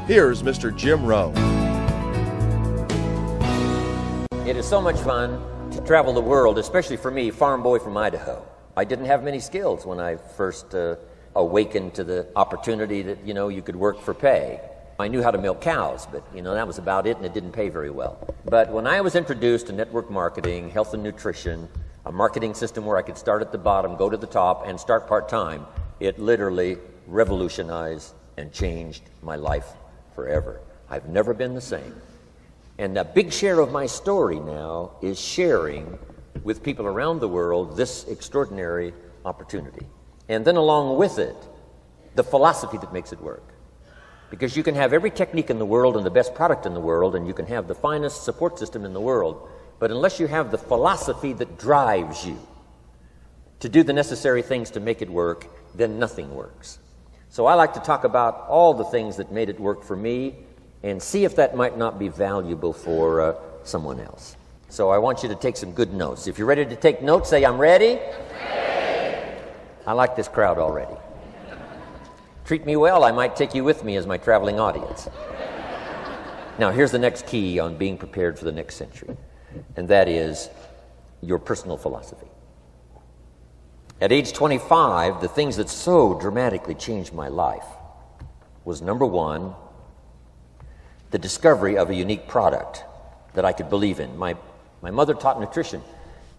Here's Mr. Jim Rohn. It is so much fun to travel the world, especially for me, farm boy from Idaho. I didn't have many skills when I first awakened to the opportunity that, you could work for pay. I knew how to milk cows, but, that was about it, and it didn't pay very well. But when I was introduced to network marketing, health and nutrition, a marketing system where I could start at the bottom, go to the top, and start part-time, it literally revolutionized and changed my life forever. I've never been the same. And a big share of my story now is sharing with people around the world this extraordinary opportunity. And then along with it, the philosophy that makes it work. Because you can have every technique in the world and the best product in the world, and you can have the finest support system in the world, but unless you have the philosophy that drives you to do the necessary things to make it work, then nothing works. So I like to talk about all the things that made it work for me and see if that might not be valuable for someone else. So I want you to take some good notes. If you're ready to take notes, say, I'm ready. I like this crowd already. Treat me well, I might take you with me as my traveling audience. Now, here's the next key on being prepared for the next century, and that is your personal philosophy. At age 25, the things that so dramatically changed my life was, number one, the discovery of a unique product that I could believe in. My mother taught nutrition,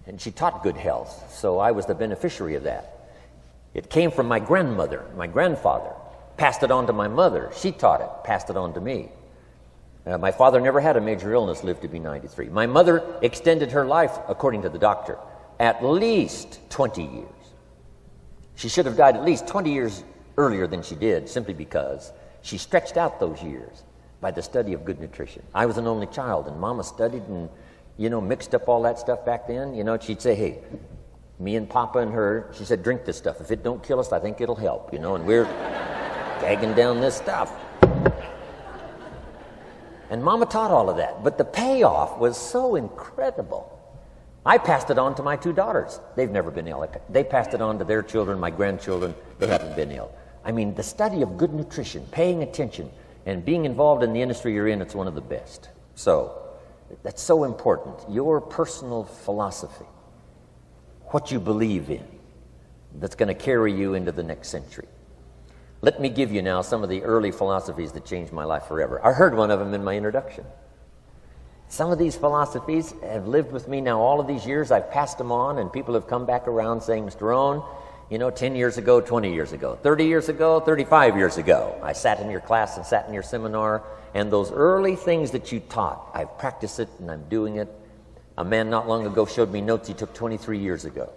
and she taught good health, so I was the beneficiary of that. It came from my grandmother, my grandfather, passed it on to my mother. She taught it, passed it on to me. My father never had a major illness, lived to be 93. My mother extended her life, according to the doctor, at least 20 years. She should have died at least 20 years earlier than she did, simply because she stretched out those years by the study of good nutrition. I was an only child, and Mama studied and, mixed up all that stuff back then. She'd say, hey, me and Papa and her, she said, drink this stuff. If it don't kill us, I think it'll help, and we're gagging down this stuff. And Mama taught all of that, but the payoff was so incredible. I passed it on to my two daughters. They've never been ill. They passed it on to their children, my grandchildren. They haven't been ill. I mean, the study of good nutrition, paying attention, and being involved in the industry you're in, it's one of the best. So, that's so important. Your personal philosophy, what you believe in, that's going to carry you into the next century. Let me give you now some of the early philosophies that changed my life forever. I heard one of them in my introduction. Some of these philosophies have lived with me now all of these years. I've passed them on, and people have come back around saying, Mr. Rohn, 10 years ago, 20 years ago, 30 years ago, 35 years ago, I sat in your class and sat in your seminar, and those early things that you taught, I've practiced it and I'm doing it. A man not long ago showed me notes he took 23 years ago.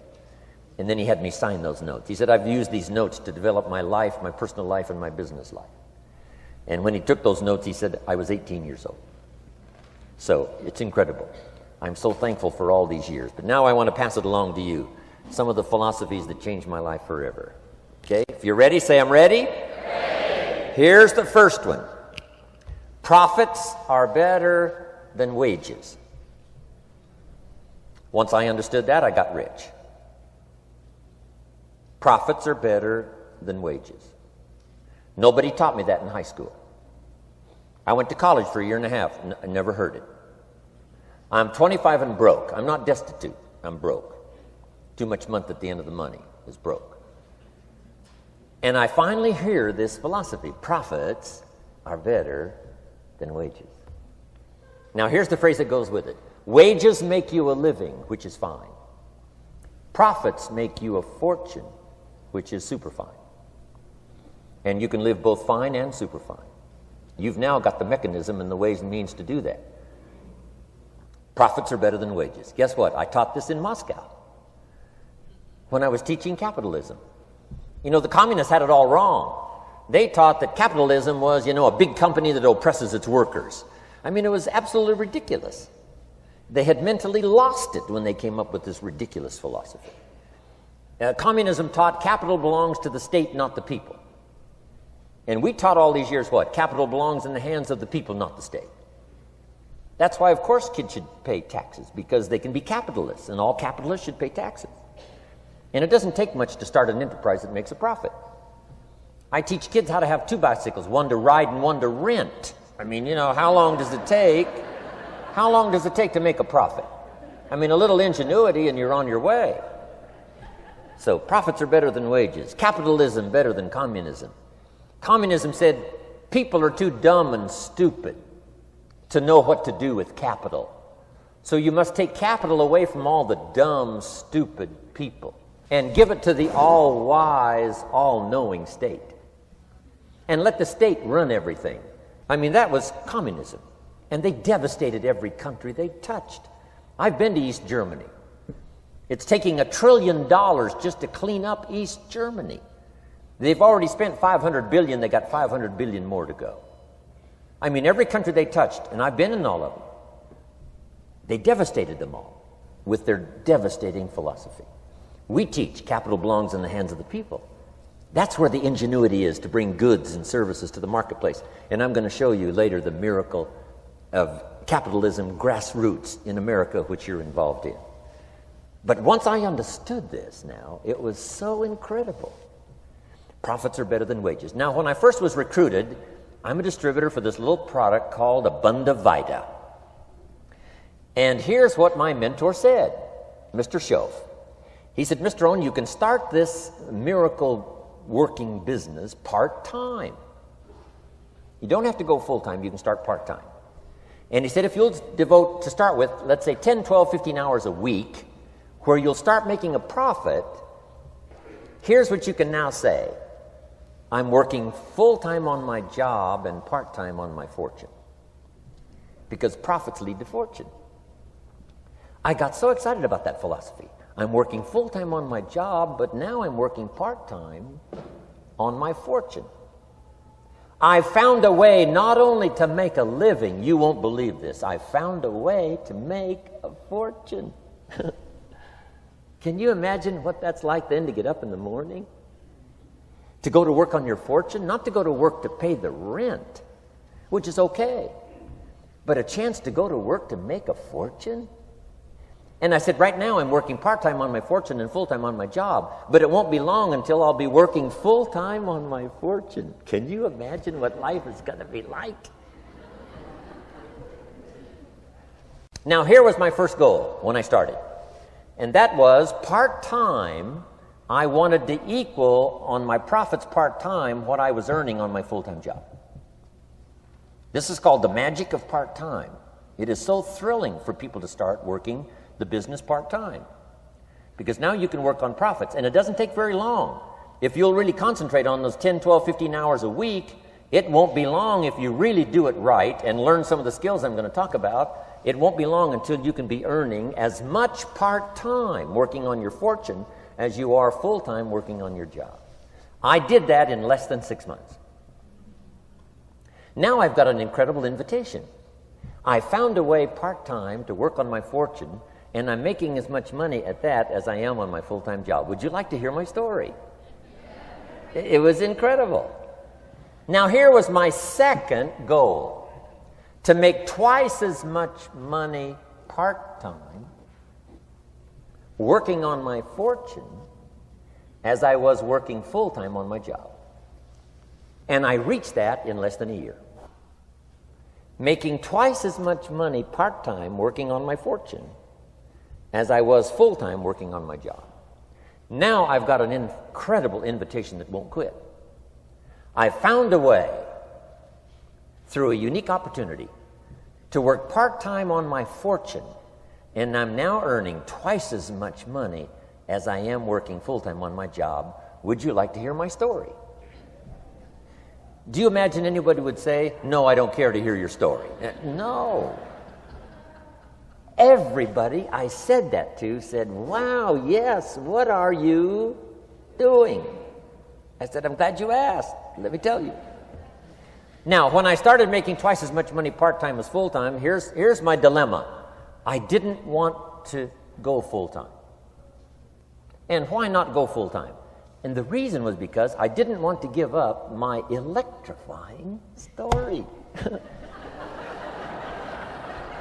And then he had me sign those notes. He said, I've used these notes to develop my life, my personal life, and my business life. And when he took those notes, he said, I was 18 years old. So it's incredible. I'm so thankful for all these years. But now I want to pass it along to you. Some of the philosophies that changed my life forever. Okay? If you're ready, say, I'm ready. Ready. Here's the first one. Profits are better than wages. Once I understood that, I got rich. Profits are better than wages. Nobody taught me that in high school. I went to college for a year and a half, and I never heard it. I'm 25 and broke. I'm not destitute. I'm broke. Too much month at the end of the money is broke. And I finally hear this philosophy. Profits are better than wages. Now here's the phrase that goes with it. Wages make you a living, which is fine. Profits make you a fortune, which is super fine. And you can live both fine and super fine. You've now got the mechanism and the ways and means to do that. Profits are better than wages. Guess what? I taught this in Moscow when I was teaching capitalism. The communists had it all wrong. They taught that capitalism was, a big company that oppresses its workers. I mean, it was absolutely ridiculous. They had mentally lost it when they came up with this ridiculous philosophy. Communism taught capital belongs to the state, not the people. And we taught all these years what? Capital belongs in the hands of the people, not the state. That's why, of course, kids should pay taxes, because they can be capitalists, and all capitalists should pay taxes. And it doesn't take much to start an enterprise that makes a profit. I teach kids how to have 2 bicycles, one to ride and one to rent. I mean, you know, how long does it take? How long does it take to make a profit? I mean, a little ingenuity and you're on your way. So profits are better than wages. Capitalism better than communism. Communism said people are too dumb and stupid to know what to do with capital. So you must take capital away from all the dumb, stupid people and give it to the all-wise, all-knowing state. And let the state run everything. I mean, that was communism. And they devastated every country they touched. I've been to East Germany. It's taking $1 trillion just to clean up East Germany. They've already spent $500 billion. They got $500 billion more to go. I mean, every country they touched, and I've been in all of them, they devastated them all with their devastating philosophy. We teach capital belongs in the hands of the people. That's where the ingenuity is to bring goods and services to the marketplace. And I'm going to show you later the miracle of capitalism grassroots in America, which you're involved in. But once I understood this now, it was so incredible. Profits are better than wages. Now, when I first was recruited, I'm a distributor for this little product called Abunda Vita. And here's what my mentor said, Mr. Schoaf. He said, Mr. Rohn, you can start this miracle working business part-time. You don't have to go full-time. You can start part-time. And he said, if you'll devote, to start with, let's say 10, 12, 15 hours a week, where you'll start making a profit, here's what you can now say. I'm working full-time on my job and part-time on my fortune. Because profits lead to fortune. I got so excited about that philosophy. I'm working full-time on my job, but now I'm working part-time on my fortune. I found a way not only to make a living, you won't believe this, I found a way to make a fortune. Can you imagine what that's like then to get up in the morning? To go to work on your fortune? Not to go to work to pay the rent, which is okay, but a chance to go to work to make a fortune? And I said, right now I'm working part-time on my fortune and full-time on my job, but it won't be long until I'll be working full-time on my fortune. Can you imagine what life is going to be like? Now, here was my first goal when I started, and that was part-time. I wanted to equal on my profits part-time what I was earning on my full-time job. This is called the magic of part-time. It is so thrilling for people to start working the business part-time, because now you can work on profits, and it doesn't take very long. If you'll really concentrate on those 10, 12, 15 hours a week, it won't be long if you really do it right and learn some of the skills I'm going to talk about. It won't be long until you can be earning as much part-time working on your fortune as you are full-time working on your job. I did that in less than 6 months. Now I've got an incredible invitation. I found a way part-time to work on my fortune, and I'm making as much money at that as I am on my full-time job. Would you like to hear my story? It was incredible. Now, here was my second goal, to make twice as much money part-time working on my fortune as I was working full-time on my job. And I reached that in less than a year. Making twice as much money part-time working on my fortune as I was full-time working on my job. Now I've got an incredible invitation that won't quit. I found a way, through a unique opportunity, to work part-time on my fortune, and I'm now earning twice as much money as I am working full-time on my job. Would you like to hear my story? Do you imagine anybody would say, no, I don't care to hear your story? No. Everybody I said that to said, wow, yes, what are you doing? I said, I'm glad you asked. Let me tell you. Now, when I started making twice as much money part-time as full-time, here's my dilemma. I didn't want to go full-time. And why not go full-time? And the reason was because I didn't want to give up my electrifying story.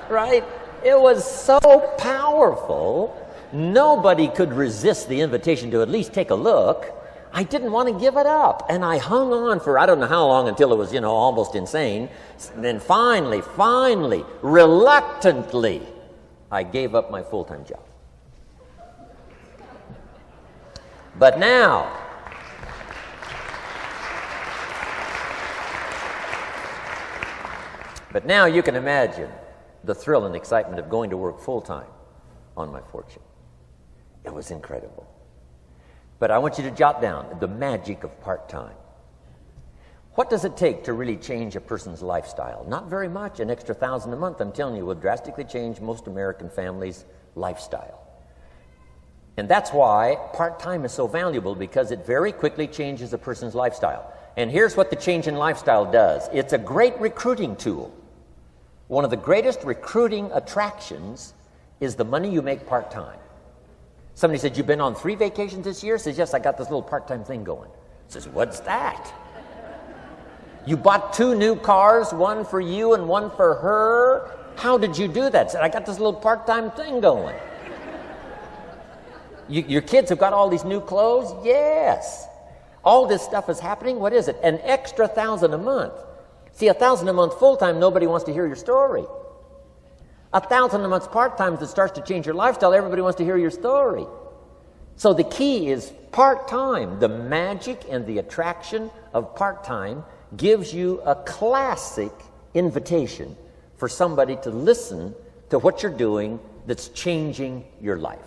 Right? It was so powerful, nobody could resist the invitation to at least take a look. I didn't want to give it up. And I hung on for I don't know how long until it was, almost insane. And then finally, reluctantly, I gave up my full-time job. But now, you can imagine the thrill and excitement of going to work full-time on my fortune. It was incredible. But I want you to jot down the magic of part-time. What does it take to really change a person's lifestyle? Not very much. An extra $1,000 a month, I'm telling you, will drastically change most American families' lifestyle. And that's why part-time is so valuable, because it very quickly changes a person's lifestyle. And here's what the change in lifestyle does. It's a great recruiting tool. One of the greatest recruiting attractions is the money you make part-time. Somebody said, "You've been on 3 vacations this year?" Says, "Yes, I got this little part-time thing going." Says, "What's that?" "You bought 2 new cars, one for you and one for her. How did you do that?" Said, "I got this little part-time thing going." Your kids have got all these new clothes? Yes. All this stuff is happening. What is it? An extra $1,000 a month. See, $1,000 a month full-time, nobody wants to hear your story. $1,000 a month part-time that starts to change your lifestyle, everybody wants to hear your story. So the key is part-time. The magic and the attraction of part-time gives you a classic invitation for somebody to listen to what you're doing that's changing your life.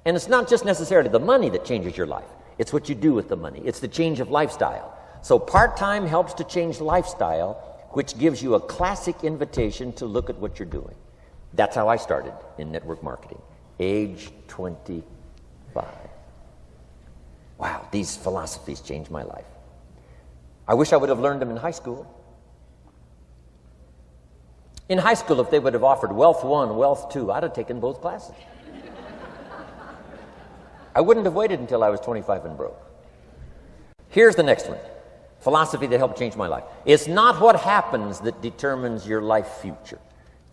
And it's not just necessarily the money that changes your life. It's what you do with the money. It's the change of lifestyle. So part-time helps to change lifestyle, which gives you a classic invitation to look at what you're doing. That's how I started in network marketing, age 25. Wow, these philosophies changed my life. I wish I would have learned them in high school. In high school, if they would have offered Wealth 1, Wealth 2, I'd have taken both classes. I wouldn't have waited until I was 25 and broke. Here's the next one. Philosophy that helped change my life. It's not what happens that determines your life future.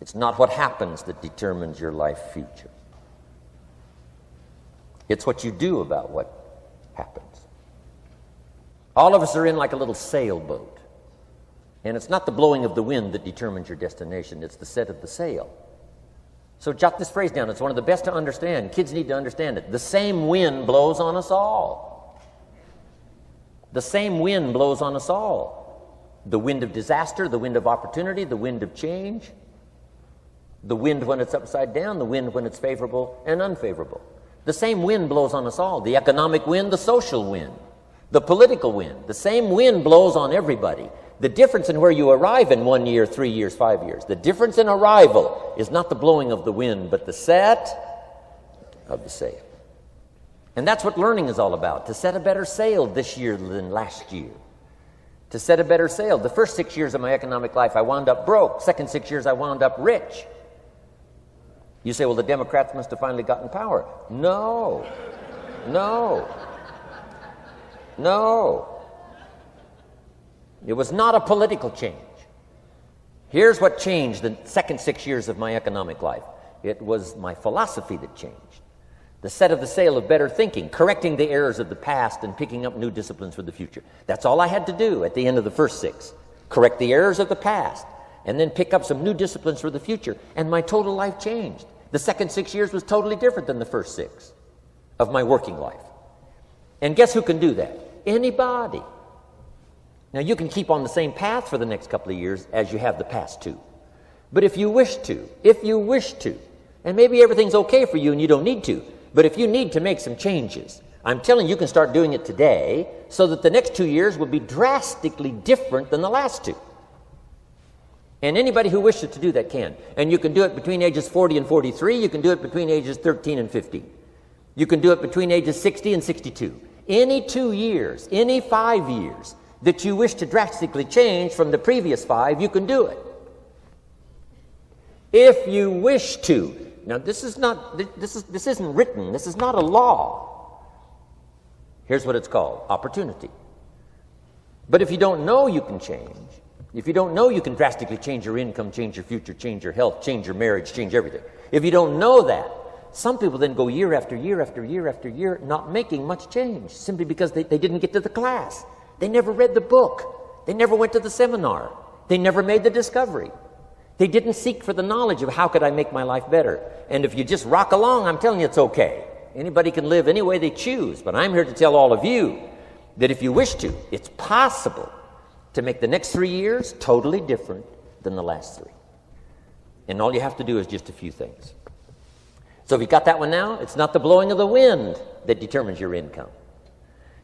It's not what happens that determines your life future. It's what you do about what happens. All of us are in like a little sailboat. And it's not the blowing of the wind that determines your destination. It's the set of the sail. So jot this phrase down. It's one of the best to understand. Kids need to understand it. The same wind blows on us all. The same wind blows on us all. The wind of disaster, the wind of opportunity, the wind of change, the wind when it's upside down, the wind when it's favorable and unfavorable. The same wind blows on us all. The economic wind, the social wind, the political wind. The same wind blows on everybody. The difference in where you arrive in 1 year, 3 years, 5 years, the difference in arrival is not the blowing of the wind, but the set of the sail. And that's what learning is all about, to set a better sail this year than last year. To set a better sail. The first 6 years of my economic life, I wound up broke. Second 6 years, I wound up rich. You say, well, the Democrats must have finally gotten power. No. It was not a political change. Here's what changed the second 6 years of my economic life. It was my philosophy that changed. The set of the sail of better thinking, correcting the errors of the past and picking up new disciplines for the future. That's all I had to do at the end of the first 6. Correct the errors of the past and then pick up some new disciplines for the future. And my total life changed. The second 6 years was totally different than the first 6 of my working life. And guess who can do that? Anybody. Now, you can keep on the same path for the next couple of years as you have the past 2. But if you wish to, and maybe everything's okay for you and you don't need to, but if you need to make some changes, I'm telling you, you can start doing it today so that the next 2 years will be drastically different than the last 2. And anybody who wishes to do that can. And you can do it between ages 40 and 43. You can do it between ages 13 and 15. You can do it between ages 60 and 62. Any 2 years, any 5 years that you wish to drastically change from the previous 5, you can do it. If you wish to. Now, this isn't written. This is not a law. Here's what it's called: opportunity. But if you don't know you can change, if you don't know you can drastically change your income, change your future, change your health, change your marriage, change everything, if you don't know that, Some people then go year after year after year after year not making much change simply because they didn't get to the class. They never read the book. They never went to the seminar. They never made the discovery. They didn't seek for the knowledge of how could I make my life better. And if you just rock along, I'm telling you it's okay. Anybody can live any way they choose. But I'm here to tell all of you that if you wish to, it's possible to make the next 3 years totally different than the last 3. And all you have to do is just a few things. So if you got that one now, it's not the blowing of the wind that determines your income.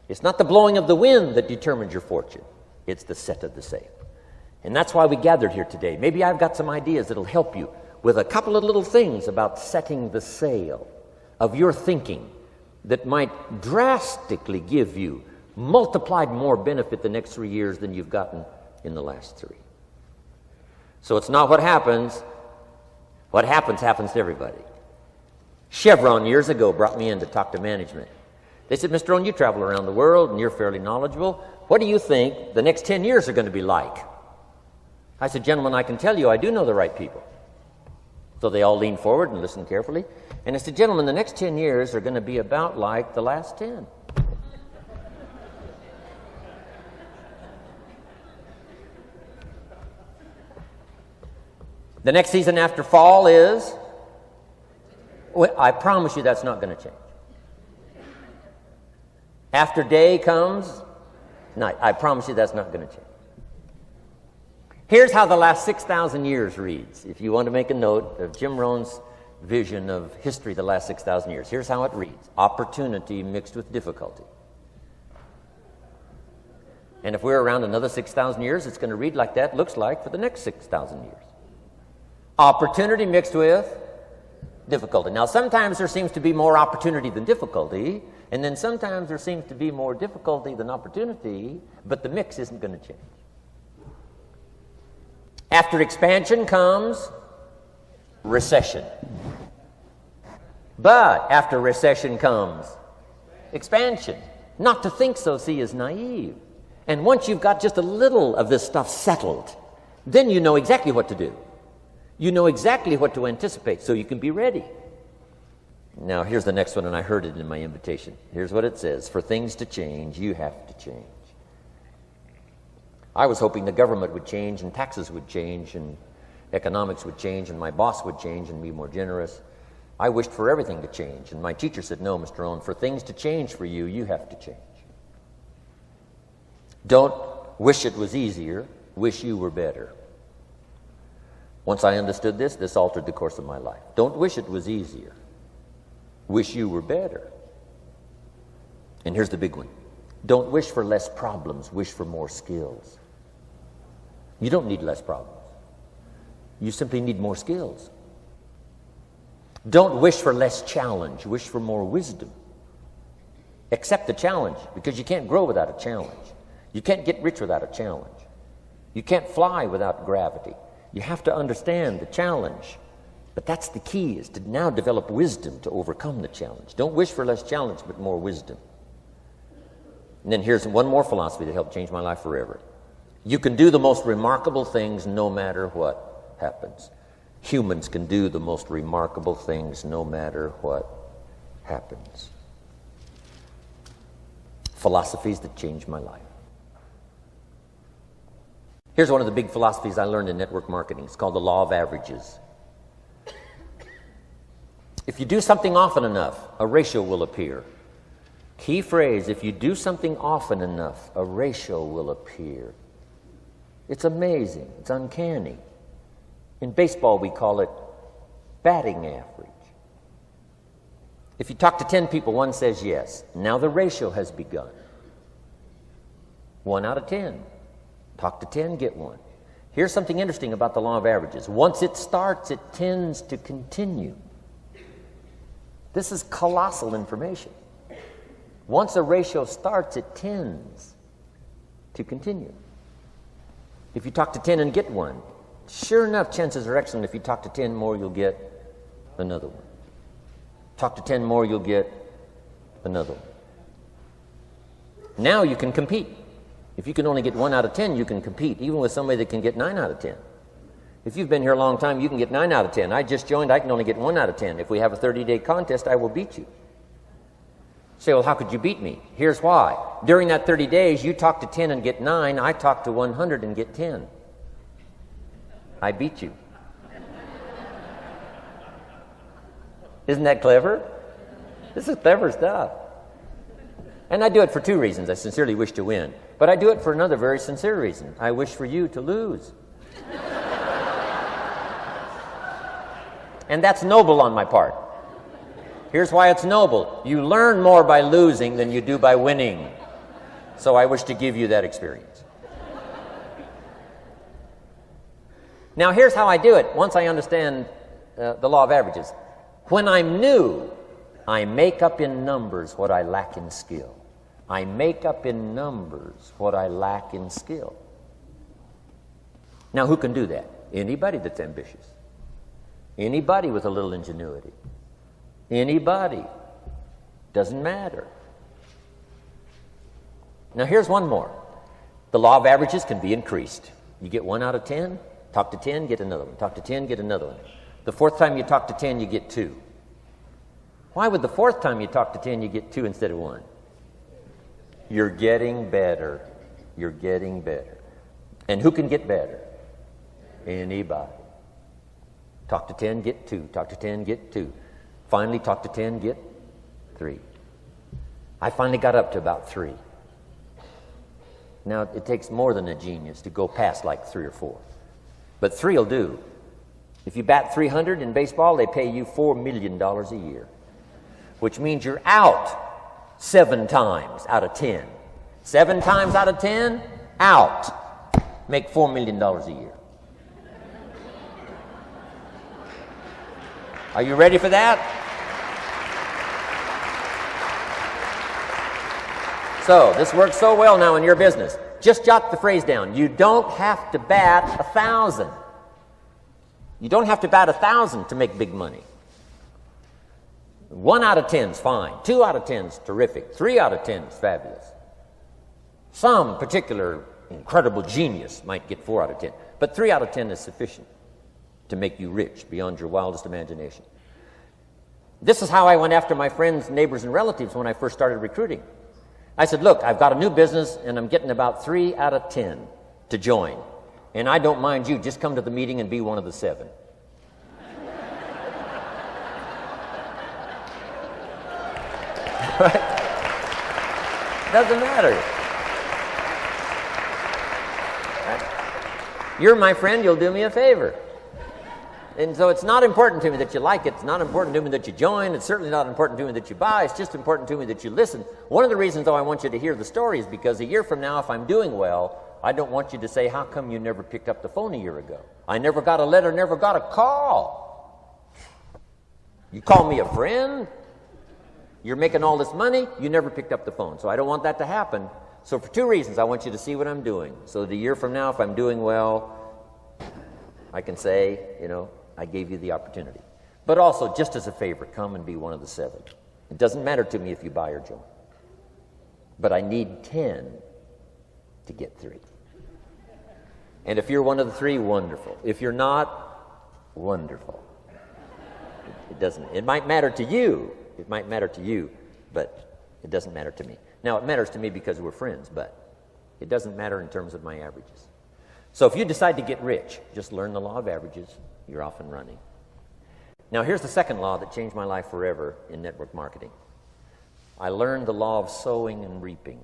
It's not the blowing of the wind that determines your fortune. It's the set of the sail. And that's why we gathered here today. Maybe I've got some ideas that'll help you with a couple of little things about setting the sail of your thinking that might drastically give you multiplied more benefit the next 3 years than you've gotten in the last 3. So it's not what happens. What happens to everybody. Chevron years ago brought me in to talk to management. They said, Mr. Rohn, you travel around the world and you're fairly knowledgeable. What do you think the next 10 years are going to be like? I said, gentlemen, I can tell you I do know the right people. So they all leaned forward and listened carefully. And I said, gentlemen, the next 10 years are going to be about like the last 10. The next season after fall is, well, I promise you that's not going to change. After day comes night. I promise you that's not going to change. Here's how the last 6,000 years reads. If you want to make a note of Jim Rohn's vision of history the last 6,000 years, here's how it reads. Opportunity mixed with difficulty. And if we're around another 6,000 years, it's going to read like that looks like for the next 6,000 years. Opportunity mixed with difficulty. Now, sometimes there seems to be more opportunity than difficulty, and then sometimes there seems to be more difficulty than opportunity, but the mix isn't going to change. After expansion comes recession. But after recession comes expansion. Not to think so, see, is naive. And once you've got just a little of this stuff settled, then you know exactly what to do. You know exactly what to anticipate, so you can be ready. Now, here's the next one, and I heard it in my invitation. Here's what it says. For things to change, you have to change. I was hoping the government would change, and taxes would change, and economics would change, and my boss would change and be more generous. I wished for everything to change, and my teacher said, no, Mr. Rohn, for things to change for you, you have to change. Don't wish it was easier, wish you were better. Once I understood this, this altered the course of my life. Don't wish it was easier. Wish you were better. And here's the big one. Don't wish for less problems. Wish for more skills. You don't need less problems. You simply need more skills. Don't wish for less challenge. Wish for more wisdom. Accept the challenge, because you can't grow without a challenge. You can't get rich without a challenge. You can't fly without gravity. You have to understand the challenge. But that's the key, is to now develop wisdom to overcome the challenge. Don't wish for less challenge, but more wisdom. And then here's one more philosophy that helped change my life forever. You can do the most remarkable things no matter what happens. Humans can do the most remarkable things no matter what happens. Philosophies that changed my life. Here's one of the big philosophies I learned in network marketing. It's called the law of averages. If you do something often enough, a ratio will appear. Key phrase, if you do something often enough, a ratio will appear. It's amazing. It's uncanny. In baseball, we call it batting average. If you talk to 10 people, one says yes. Now the ratio has begun. 1 out of 10. Talk to 10, get 1. Here's something interesting about the law of averages. Once it starts, it tends to continue. This is colossal information. Once a ratio starts, it tends to continue. If you talk to 10 and get 1, sure enough, chances are excellent. If you talk to 10 more, you'll get another one. Talk to 10 more, you'll get another one. Now you can compete. If you can only get 1 out of 10, you can compete, even with somebody that can get 9 out of 10. If you've been here a long time, you can get 9 out of 10. I just joined, I can only get 1 out of 10. If we have a 30-day contest, I will beat you. Say, well, how could you beat me? Here's why. During that 30 days, you talk to 10 and get 9. I talk to 100 and get 10. I beat you. Isn't that clever? This is clever stuff. And I do it for 2 reasons. I sincerely wish to win. But I do it for another very sincere reason. I wish for you to lose. And that's noble on my part. Here's why it's noble. You learn more by losing than you do by winning. So I wish to give you that experience. Now here's how I do it once I understand the law of averages. When I'm new, I make up in numbers what I lack in skill. I make up in numbers what I lack in skill. Now who can do that? Anybody that's ambitious. Anybody with a little ingenuity. Anybody. Doesn't matter. Now here's one more. The law of averages can be increased. You get 1 out of 10, talk to 10, get another one. Talk to 10, get another one. The 4th time you talk to 10, you get 2. Why would the 4th time you talk to 10, you get 2 instead of 1? You're getting better. You're getting better. And who can get better? Anybody. Talk to 10, get 2. Talk to 10, get 2. Finally, talk to 10, get 3. I finally got up to about 3. Now, it takes more than a genius to go past like 3 or 4. But 3 will do. If you bat 300 in baseball, they pay you $4 million a year, which means you're out 7 times out of 10. 7 times out of 10, out. Make $4 million a year. Are you ready for that? So, this works so well now in your business. Just jot the phrase down. You don't have to bat 1,000. You don't have to bat 1,000 to make big money. 1 out of 10 is fine. 2 out of 10 is terrific. 3 out of 10 is fabulous. Some particular incredible genius might get 4 out of 10. But 3 out of 10 is sufficient to make you rich beyond your wildest imagination. This is how I went after my friends, neighbors, and relatives when I first started recruiting. I said, look, I've got a new business, and I'm getting about 3 out of 10 to join. And I don't mind you. Just come to the meeting and be one of the 7. Right? Doesn't matter. Right? You're my friend. You'll do me a favor. And so it's not important to me that you like it. It's not important to me that you join. It's certainly not important to me that you buy. It's just important to me that you listen. One of the reasons, though, I want you to hear the story is because a year from now, if I'm doing well, I don't want you to say, how come you never picked up the phone a year ago? I never got a letter, never got a call. You call me a friend? You're making all this money? You never picked up the phone. So I don't want that to happen. So for 2 reasons, I want you to see what I'm doing. So that a year from now, if I'm doing well, I can say, I gave you the opportunity. But also, just as a favor, come and be one of the 7. It doesn't matter to me if you buy or join. But I need 10 to get 3. And if you're one of the 3, wonderful. If you're not, wonderful. It might matter to you. It might matter to you, but it doesn't matter to me. Now, it matters to me because we're friends, but it doesn't matter in terms of my averages. So if you decide to get rich, just learn the law of averages. You're off and running. Now, here's the second law that changed my life forever in network marketing. I learned the law of sowing and reaping.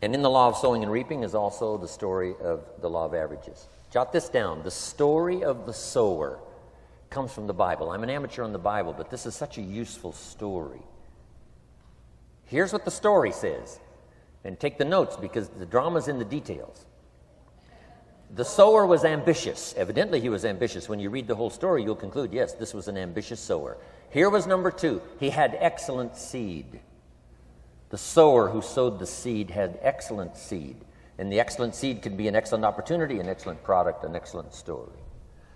And in the law of sowing and reaping is also the story of the law of averages. Jot this down. The story of the sower comes from the Bible. I'm an amateur on the Bible, but this is such a useful story. Here's what the story says. And take the notes because the drama's in the details. The sower was ambitious. Evidently, he was ambitious. When you read the whole story, you'll conclude, yes, this was an ambitious sower. Here was number 2. He had excellent seed. The sower who sowed the seed had excellent seed. And the excellent seed can be an excellent opportunity, an excellent product, an excellent story.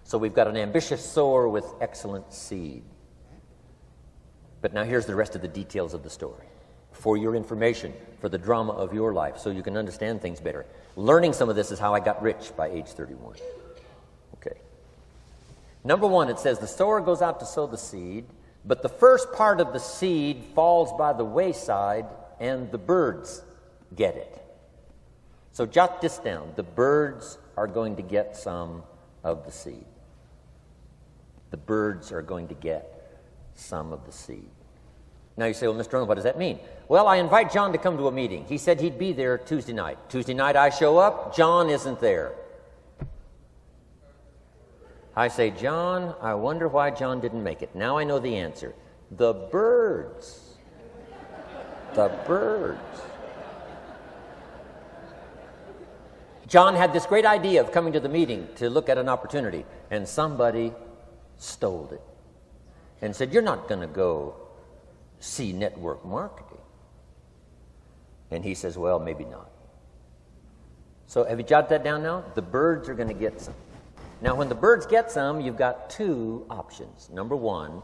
So we've got an ambitious sower with excellent seed. But now here's the rest of the details of the story. For your information, for the drama of your life, so you can understand things better. Learning some of this is how I got rich by age 31. Number one, it says the sower goes out to sow the seed, but the first part of the seed falls by the wayside and the birds get it. So jot this down. The birds are going to get some of the seed. The birds are going to get some of the seed. Now you say, well, Mr. Rohn, what does that mean? Well, I invite John to come to a meeting. He said he'd be there Tuesday night. Tuesday night I show up, John isn't there. I say, John, I wonder why John didn't make it. Now I know the answer. The birds. The birds. John had this great idea of coming to the meeting to look at an opportunity, and somebody stole it and said, you're not going to go see network marketing. And he says, well, maybe not. So have you jotted that down now? The birds are going to get some. Now, when the birds get some, you've got two options. Number one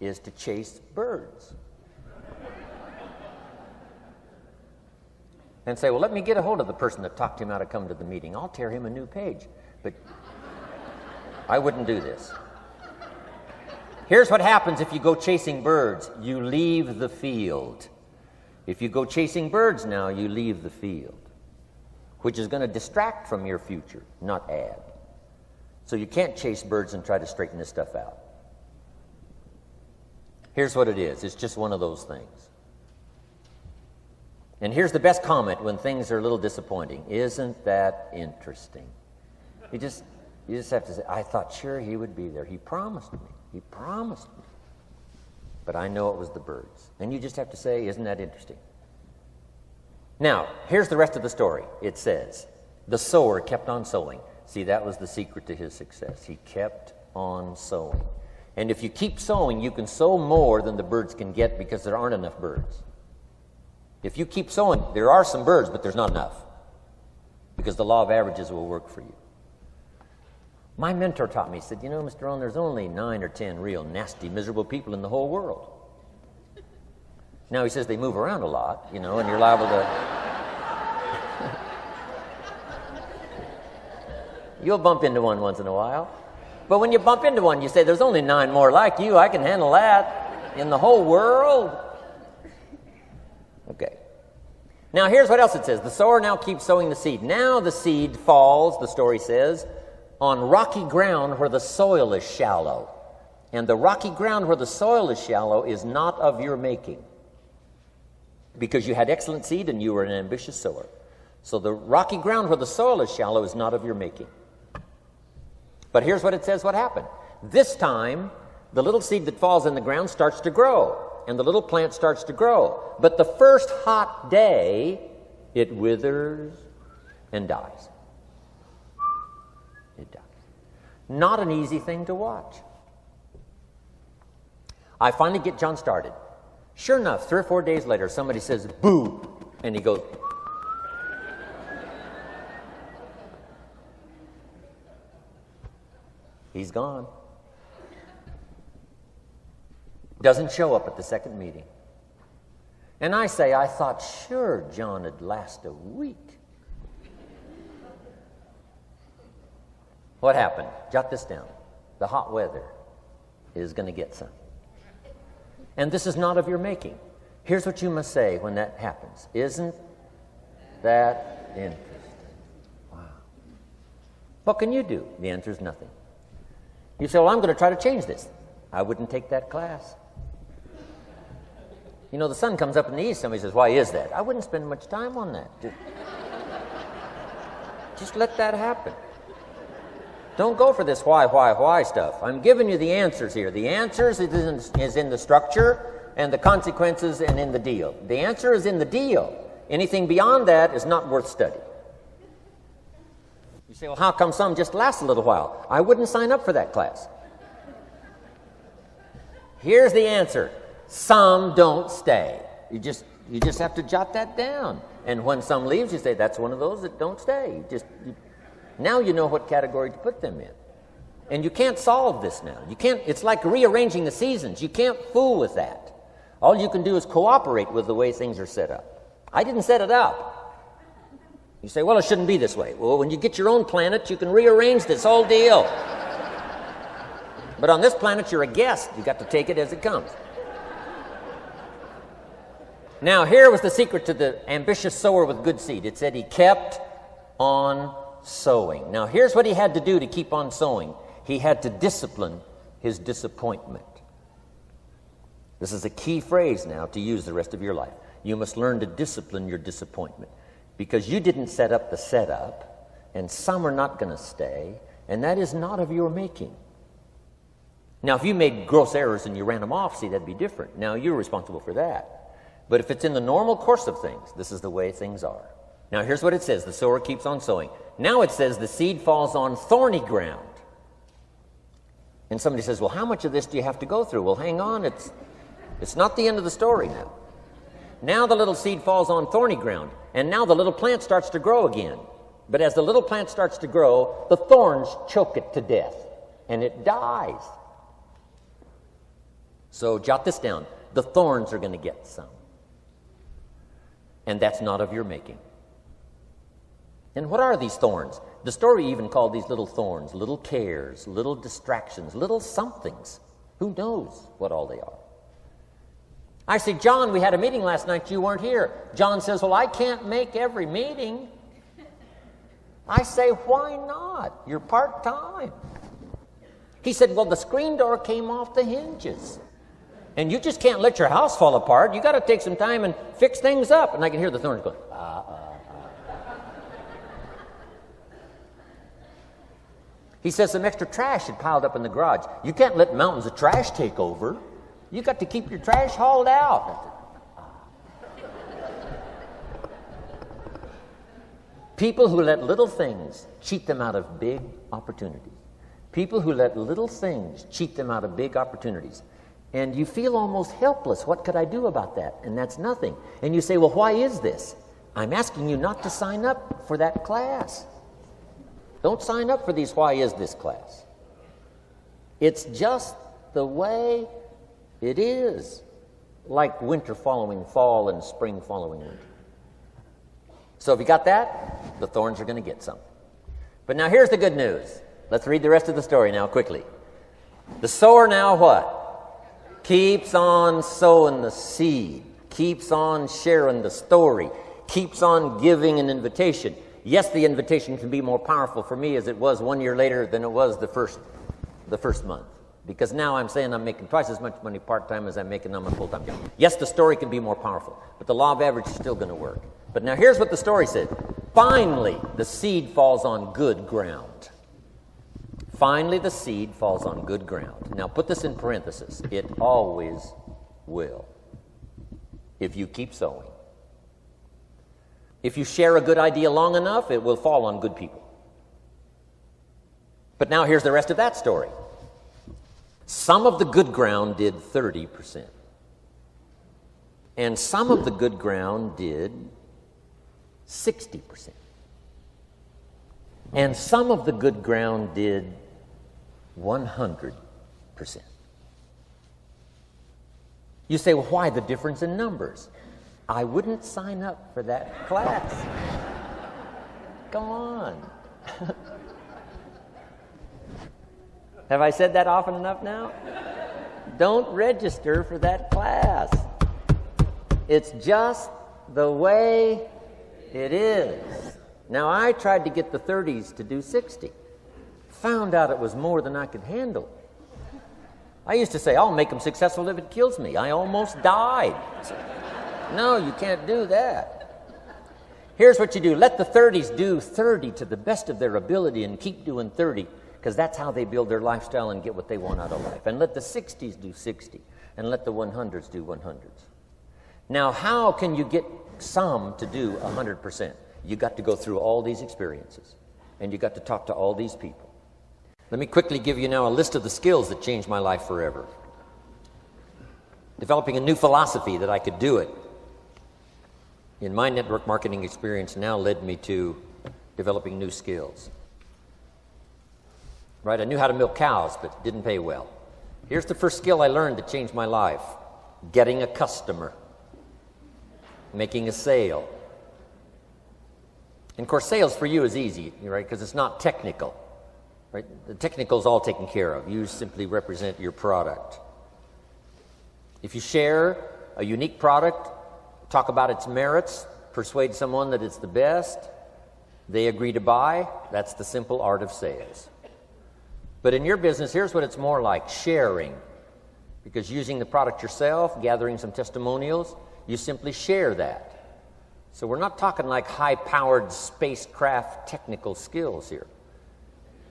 is to chase birds. And say, well, let me get a hold of the person that talked him out of coming to the meeting. I'll tear him a new page. But I wouldn't do this. Here's what happens if you go chasing birds. You leave the field. If you go chasing birds now, you leave the field, which is going to distract from your future, not add. So you can't chase birds and try to straighten this stuff out. Here's what it is. It's just one of those things. And here's the best comment when things are a little disappointing. Isn't that interesting? You just have to say, I thought sure he would be there. He promised me. He promised me. But I know it was the birds. And you just have to say, isn't that interesting? Now, here's the rest of the story. It says, the sower kept on sowing. See, that was the secret to his success. He kept on sowing. And if you keep sowing, you can sow more than the birds can get because there aren't enough birds. If you keep sowing, there are some birds, but there's not enough because the law of averages will work for you. My mentor taught me, he said, you know, Mr. Rohn, there's only 9 or 10 real nasty, miserable people in the whole world. Now, he says they move around a lot, you know, and you're liable to... You'll bump into one once in a while. But when you bump into one, you say, there's only 9 more like you. I can handle that in the whole world. Okay. Now, here's what else it says. The sower now keeps sowing the seed. Now the seed falls, the story says, on rocky ground where the soil is shallow. And the rocky ground where the soil is shallow is not of your making, because you had excellent seed and you were an ambitious sower. So the rocky ground where the soil is shallow is not of your making. But here's what it says what happened. This time, the little seed that falls in the ground starts to grow, and the little plant starts to grow. But the first hot day, it withers and dies. It dies. Not an easy thing to watch. I finally get John started. Sure enough, 3 or 4 days later, somebody says, boo, and he goes, he's gone. Doesn't show up at the second meeting. And I say, I thought sure John would last a week. What happened? Jot this down. The hot weather is going to get some. And this is not of your making. Here's what you must say when that happens. Isn't that interesting? Wow. What can you do? The answer is nothing. You say, well, I'm going to try to change this. I wouldn't take that class. You know, the sun comes up in the east. Somebody says, why is that? I wouldn't spend much time on that. Just let that happen. Don't go for this why stuff. I'm giving you the answers here. The answers is in the structure and the consequences and in the deal. The answer is in the deal. Anything beyond that is not worth study. You say, well, how come some just last a little while? I wouldn't sign up for that class. Here's the answer. Some don't stay. You just have to jot that down. And when some leaves, you say, that's one of those that don't stay. Now you know what category to put them in. And you can't solve this now. You can't. It's like rearranging the seasons. You can't fool with that. All you can do is cooperate with the way things are set up. I didn't set it up. You say, well, it shouldn't be this way. Well, when you get your own planet, you can rearrange this whole deal. But on this planet, you're a guest. You got to take it as it comes. Now, here was the secret to the ambitious sower with good seed. It said he kept on sowing. Now, here's what he had to do to keep on sowing. He had to discipline his disappointment. This is a key phrase now to use the rest of your life. You must learn to discipline your disappointment, because you didn't set up the setup, and some are not going to stay, and that is not of your making. Now, if you made gross errors and you ran them off, see, that'd be different. Now, you're responsible for that. But if it's in the normal course of things, this is the way things are. Now, here's what it says. The sower keeps on sowing. Now it says the seed falls on thorny ground. And somebody says, well, how much of this do you have to go through? Well, hang on. It's not the end of the story now. Now the little seed falls on thorny ground. And now the little plant starts to grow again. But as the little plant starts to grow, the thorns choke it to death. And it dies. So jot this down. The thorns are going to get some. And that's not of your making. And what are these thorns? The story even called these little thorns, little cares, little distractions, little somethings. Who knows what all they are? I say, John, we had a meeting last night. You weren't here. John says, well, I can't make every meeting. I say, why not? You're part-time. He said, well, the screen door came off the hinges. And you just can't let your house fall apart. You got to take some time and fix things up. And I can hear the thorns going, He says some extra trash had piled up in the garage. You can't let mountains of trash take over. You got to keep your trash hauled out. People who let little things cheat them out of big opportunities. People who let little things cheat them out of big opportunities. And you feel almost helpless. What could I do about that? And that's nothing. And you say, well, why is this? I'm asking you not to sign up for that class. Don't sign up for these why is this class. It's just the way it is. Like winter following fall and spring following winter. So if you got that, the thorns are going to get some. But now here's the good news. Let's read the rest of the story now quickly. The sower now what? Keeps on sowing the seed. Keeps on sharing the story. Keeps on giving an invitation. Yes, the invitation can be more powerful for me as it was 1 year later than it was the first month. Because now I'm saying I'm making twice as much money part-time as I'm making on my full-time job. Yes, the story can be more powerful, but the law of average is still going to work. But now here's what the story said. Finally, the seed falls on good ground. Finally, the seed falls on good ground. Now put this in parentheses. It always will, if you keep sowing. If you share a good idea long enough, it will fall on good people. But now here's the rest of that story. Some of the good ground did 30%. And some of the good ground did 60%. And some of the good ground did 100%. You say, well, why the difference in numbers? I wouldn't sign up for that class. Come on. Have I said that often enough now? Don't register for that class. It's just the way it is. Now, I tried to get the 30s to do 60. Found out it was more than I could handle. I used to say, I'll make them successful if it kills me. I almost died. No, you can't do that. Here's what you do. Let the 30s do 30 to the best of their ability and keep doing 30, because that's how they build their lifestyle and get what they want out of life. And let the 60s do 60, and let the 100s do 100s. Now, how can you get some to do 100%? You got to go through all these experiences, and you got to talk to all these people. Let me quickly give you now a list of the skills that changed my life forever. Developing a new philosophy that I could do it in my network marketing experience now led me to developing new skills. Right? I knew how to milk cows, but it didn't pay well. Here's the first skill I learned that changed my life. Getting a customer. Making a sale. And of course, sales for you is easy, right? Because it's not technical. right? The technical is all taken care of. You simply represent your product. If you share a unique product, talk about its merits, persuade someone that it's the best, they agree to buy, that's the simple art of sales. But in your business, here's what it's more like, sharing. Because using the product yourself, gathering some testimonials, you simply share that. So we're not talking like high-powered spacecraft technical skills here.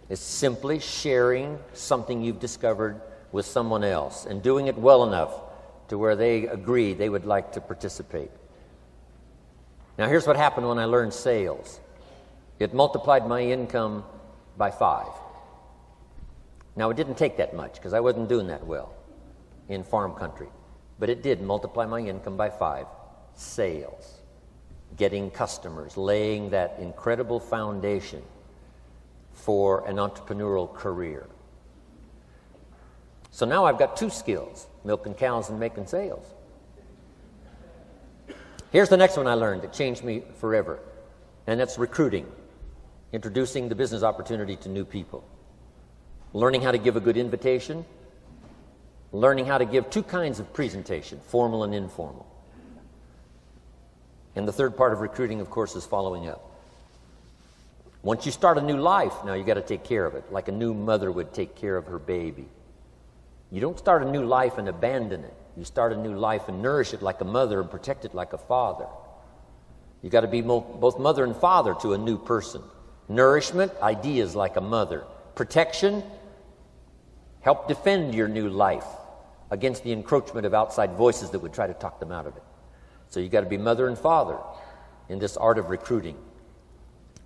It's simply sharing something you've discovered with someone else and doing it well enough to where they agree they would like to participate. Now here's what happened when I learned sales. It multiplied my income by 5. Now it didn't take that much because I wasn't doing that well in farm country. But it did multiply my income by 5. Sales. Getting customers. Laying that incredible foundation for an entrepreneurial career. So now I've got 2 skills. Milking cows and making sales. Here's the next one I learned that changed me forever. And that's recruiting. Introducing the business opportunity to new people. Learning how to give a good invitation. Learning how to give 2 kinds of presentation, formal and informal. And the third part of recruiting, of course, is following up. Once you start a new life, now you got to take care of it, like a new mother would take care of her baby. You don't start a new life and abandon it. You start a new life and nourish it like a mother and protect it like a father. You got to be both mother and father to a new person. Nourishment, ideas like a mother. Protection, help defend your new life against the encroachment of outside voices that would try to talk them out of it. So you got to be mother and father in this art of recruiting.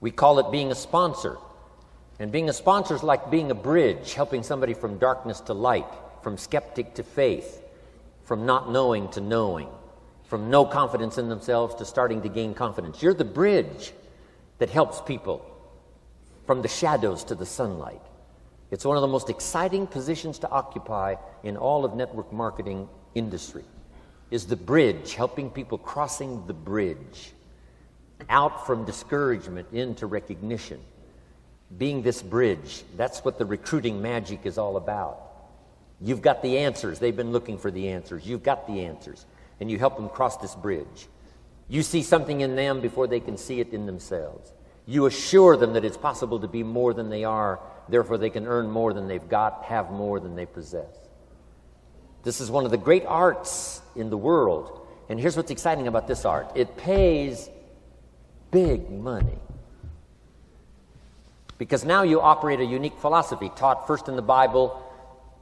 We call it being a sponsor. And being a sponsor is like being a bridge, helping somebody from darkness to light, from skeptic to faith, from not knowing to knowing, from no confidence in themselves to starting to gain confidence. You're the bridge that helps people from the shadows to the sunlight. It's one of the most exciting positions to occupy in all of network marketing industry, is the bridge, helping people crossing the bridge, out from discouragement into recognition. Being this bridge, that's what the recruiting magic is all about. You've got the answers. They've been looking for the answers. You've got the answers. And you help them cross this bridge. You see something in them before they can see it in themselves. You assure them that it's possible to be more than they are, therefore they can earn more than they've got, have more than they possess. This is one of the great arts in the world. And here's what's exciting about this art. It pays big money. Because now you operate a unique philosophy taught first in the Bible.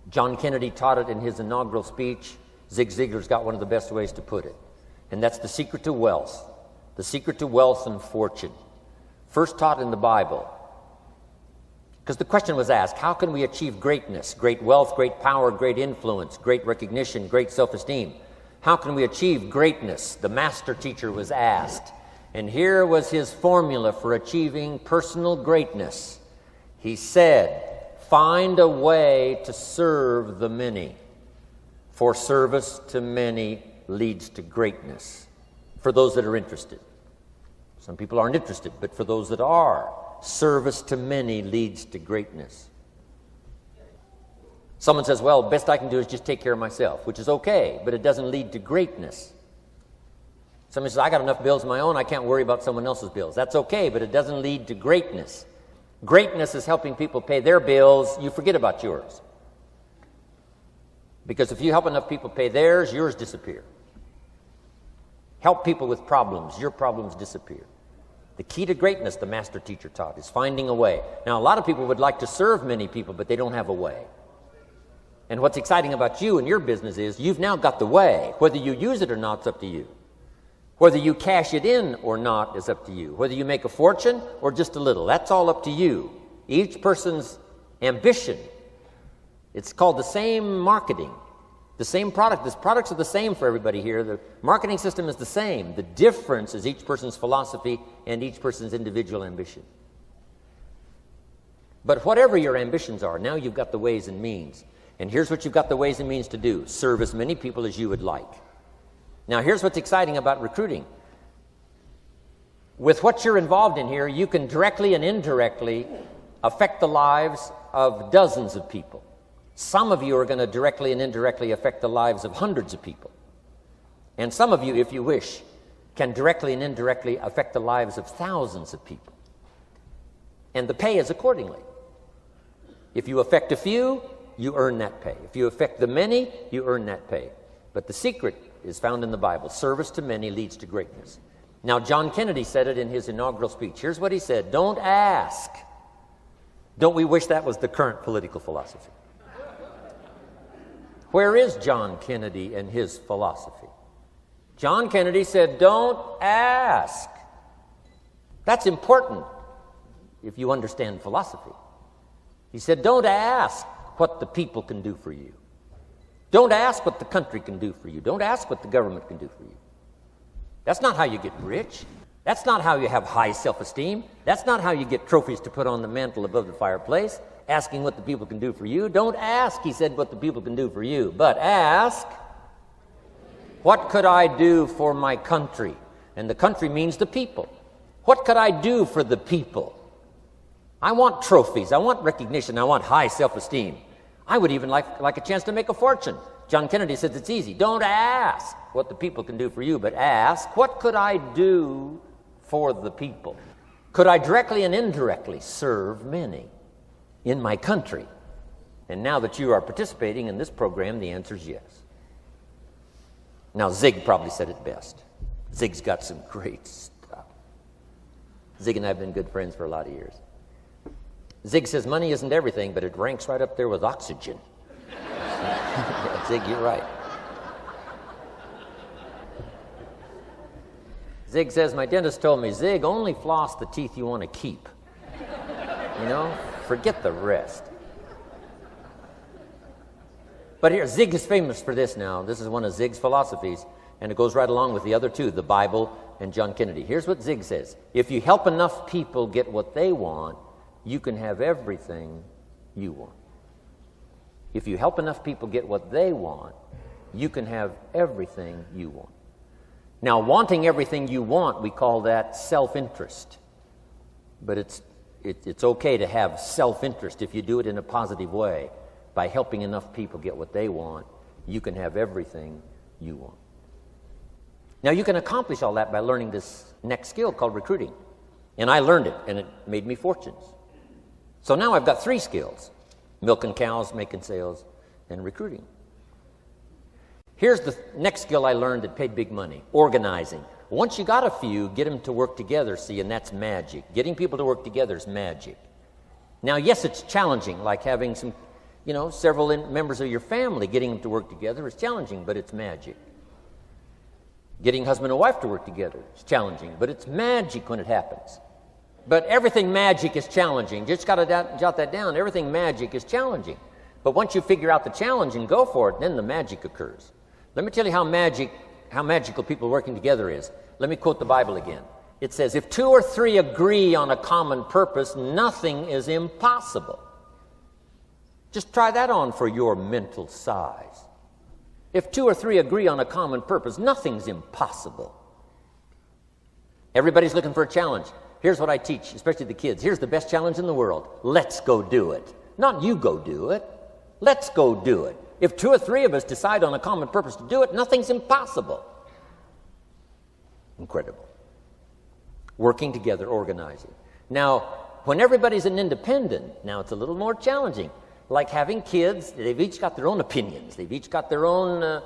John Kennedy taught it in his inaugural speech. Zig Ziglar's got one of the best ways to put it. And that's the secret to wealth. The secret to wealth and fortune. First taught in the Bible. Because the question was asked, how can we achieve greatness, great wealth, great power, great influence, great recognition, great self-esteem? How can we achieve greatness? The master teacher was asked. And here was his formula for achieving personal greatness. He said, find a way to serve the many, for service to many leads to greatness. For those that are interested. Some people aren't interested, but for those that are, service to many leads to greatness. Someone says, well, best I can do is just take care of myself, which is okay, but it doesn't lead to greatness. Somebody says, I got enough bills of my own, I can't worry about someone else's bills. That's okay, but it doesn't lead to greatness. Greatness is helping people pay their bills, you forget about yours. Because if you help enough people pay theirs, yours disappear. Help people with problems, your problems disappear. The key to greatness, the master teacher taught, is finding a way. Now, a lot of people would like to serve many people, but they don't have a way. And what's exciting about you and your business is you've now got the way. Whether you use it or not, it's up to you. Whether you cash it in or not is up to you. Whether you make a fortune or just a little, that's all up to you. Each person's ambition. It's called the same marketing. The same product. The products are the same for everybody here. The marketing system is the same. The difference is each person's philosophy and each person's individual ambition. But whatever your ambitions are, now you've got the ways and means. And here's what you've got the ways and means to do. Serve as many people as you would like. Now here's what's exciting about recruiting. With what you're involved in here, you can directly and indirectly affect the lives of dozens of people. Some of you are going to directly and indirectly affect the lives of hundreds of people. And some of you, if you wish, can directly and indirectly affect the lives of thousands of people. And the pay is accordingly. If you affect a few, you earn that pay. If you affect the many, you earn that pay. But the secret is found in the Bible. Service to many leads to greatness. Now, John Kennedy said it in his inaugural speech. Here's what he said: don't ask. Don't we wish that was the current political philosophy? Where is John Kennedy and his philosophy? John Kennedy said, don't ask. That's important if you understand philosophy. He said, don't ask what the people can do for you. Don't ask what the country can do for you. Don't ask what the government can do for you. That's not how you get rich. That's not how you have high self-esteem. That's not how you get trophies to put on the mantle above the fireplace, asking what the people can do for you. Don't ask, he said, what the people can do for you, but ask, what could I do for my country? And the country means the people. What could I do for the people? I want trophies. I want recognition. I want high self-esteem. I would even like a chance to make a fortune. John Kennedy says it's easy. Don't ask what the people can do for you, but ask, what could I do for the people? Could I directly and indirectly serve many in my country? And now that you are participating in this program, the answer is yes. Now, Zig probably said it best. Zig's got some great stuff. Zig and I have been good friends for a lot of years. Zig says money isn't everything, but it ranks right up there with oxygen. Zig, you're right. Zig says, my dentist told me, Zig, only floss the teeth you want to keep. You know, forget the rest. But here, Zig is famous for this now. This is one of Zig's philosophies, and it goes right along with the other two, the Bible and John Kennedy. Here's what Zig says: if you help enough people get what they want, you can have everything you want. If you help enough people get what they want, you can have everything you want. Now, wanting everything you want, we call that self-interest. But it's okay to have self-interest if you do it in a positive way. By helping enough people get what they want, you can have everything you want. Now, you can accomplish all that by learning this next skill called recruiting. And I learned it, and it made me fortunes. So now I've got 3 skills: milking cows, making sales, and recruiting. Here's the next skill I learned that paid big money: organizing. Once you got a few, get them to work together, see, and that's magic. Getting people to work together is magic. Now, yes, it's challenging, like having several members of your family. Getting them to work together is challenging, but it's magic. Getting husband and wife to work together is challenging, but it's magic when it happens. But everything magic is challenging. Just got to jot that down. Everything magic is challenging. But once you figure out the challenge and go for it, then the magic occurs. Let me tell you how magical people working together is. Let me quote the Bible again. It says, if 2 or 3 agree on a common purpose, nothing is impossible. Just try that on for your mental size. If 2 or 3 agree on a common purpose, nothing's impossible. Everybody's looking for a challenge. Here's what I teach, especially the kids. Here's the best challenge in the world. Let's go do it. Not you go do it. Let's go do it. If 2 or 3 of us decide on a common purpose to do it, nothing's impossible. Incredible. Working together, organizing. Now, when everybody's an independent, now it's a little more challenging. Like having kids, they've each got their own opinions. They've each got their own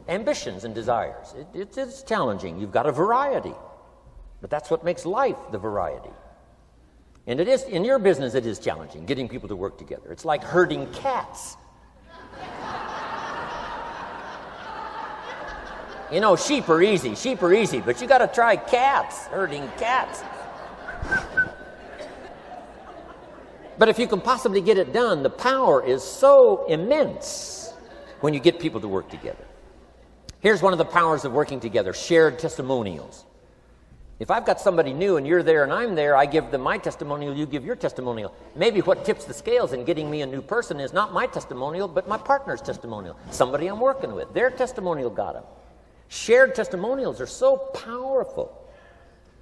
ambitions and desires. It's challenging. You've got a variety. But that's what makes life, the variety. And it is, in your business, it is challenging, getting people to work together. It's like herding cats. Sheep are easy, but you got to try cats, herding cats. But if you can possibly get it done, the power is so immense when you get people to work together. Here's one of the powers of working together: shared testimonials. If I've got somebody new and you're there and I'm there, I give them my testimonial, you give your testimonial. Maybe what tips the scales in getting me a new person is not my testimonial, but my partner's testimonial. Somebody I'm working with, their testimonial got them. Shared testimonials are so powerful.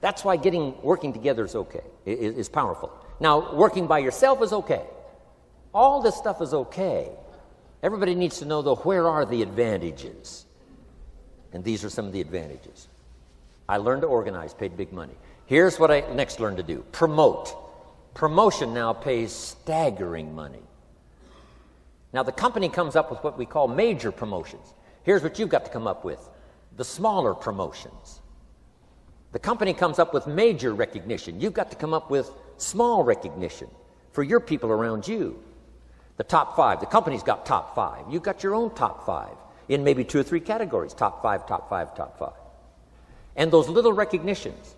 That's why working together is okay, is powerful. Now, working by yourself is okay. All this stuff is okay. Everybody needs to know, though, where are the advantages? And these are some of the advantages. I learned to organize, paid big money. Here's what I next learned to do. Promote. Promotion now pays staggering money. Now, the company comes up with what we call major promotions. Here's what you've got to come up with. The smaller promotions. The company comes up with major recognition. You've got to come up with small recognition for your people around you. The top 5. The company's got top 5. You've got your own top 5 in maybe 2 or 3 categories. Top 5, top 5, top 5. And those little recognitions,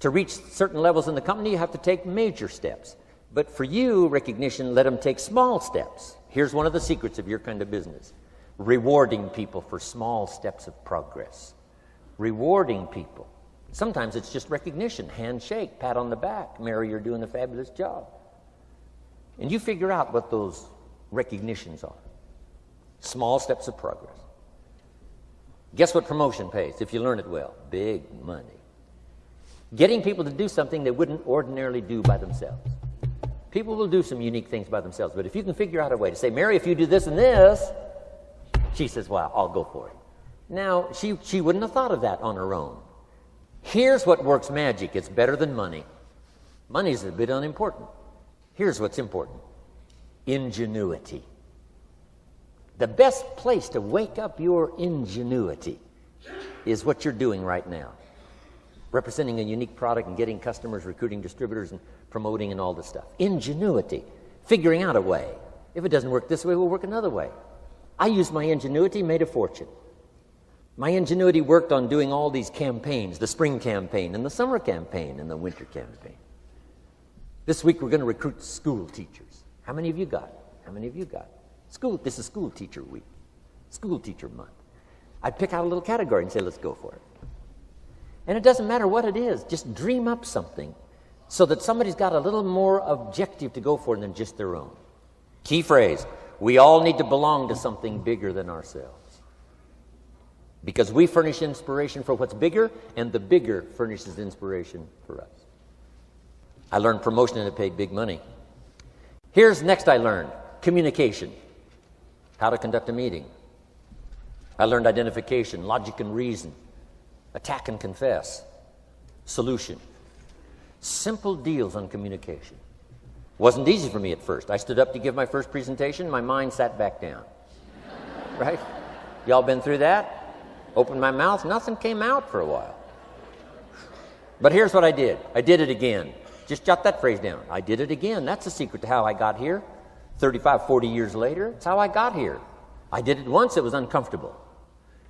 to reach certain levels in the company, you have to take major steps. But for you, recognition, let them take small steps. Here's one of the secrets of your kind of business. Rewarding people for small steps of progress. Rewarding people. Sometimes it's just recognition, handshake, pat on the back. Mary, you're doing a fabulous job. And you figure out what those recognitions are. Small steps of progress. Guess what promotion pays if you learn it well? Big money. Getting people to do something they wouldn't ordinarily do by themselves. People will do some unique things by themselves, but if you can figure out a way to say, Mary, if you do this and this, she says, well, I'll go for it. Now, she wouldn't have thought of that on her own. Here's what works magic. It's better than money. Money's a bit unimportant. Here's what's important. Ingenuity. The best place to wake up your ingenuity is what you're doing right now. Representing a unique product and getting customers, recruiting distributors, and promoting and all this stuff. Ingenuity. Figuring out a way. If it doesn't work this way, we'll work another way. I used my ingenuity, made a fortune. My ingenuity worked on doing all these campaigns, the spring campaign and the summer campaign and the winter campaign. This week we're going to recruit school teachers. How many of you got? How many of you got? This is school teacher week, school teacher month. I'd pick out a little category and say, let's go for it. And it doesn't matter what it is, just dream up something so that somebody's got a little more objective to go for than just their own. Key phrase, we all need to belong to something bigger than ourselves. Because we furnish inspiration for what's bigger, and the bigger furnishes inspiration for us. I learned promotion and it paid big money. Here's next I learned, communication. How to conduct a meeting. I learned identification, logic and reason, attack and confess, solution. Simple deals on communication. Wasn't easy for me at first. I stood up to give my first presentation, my mind sat back down. Right? Y'all been through that? Opened my mouth, nothing came out for a while. But here's what I did. I did it again. Just jot that phrase down. I did it again. That's the secret to how I got here. 35, 40 years later, it's how I got here. I did it once, it was uncomfortable.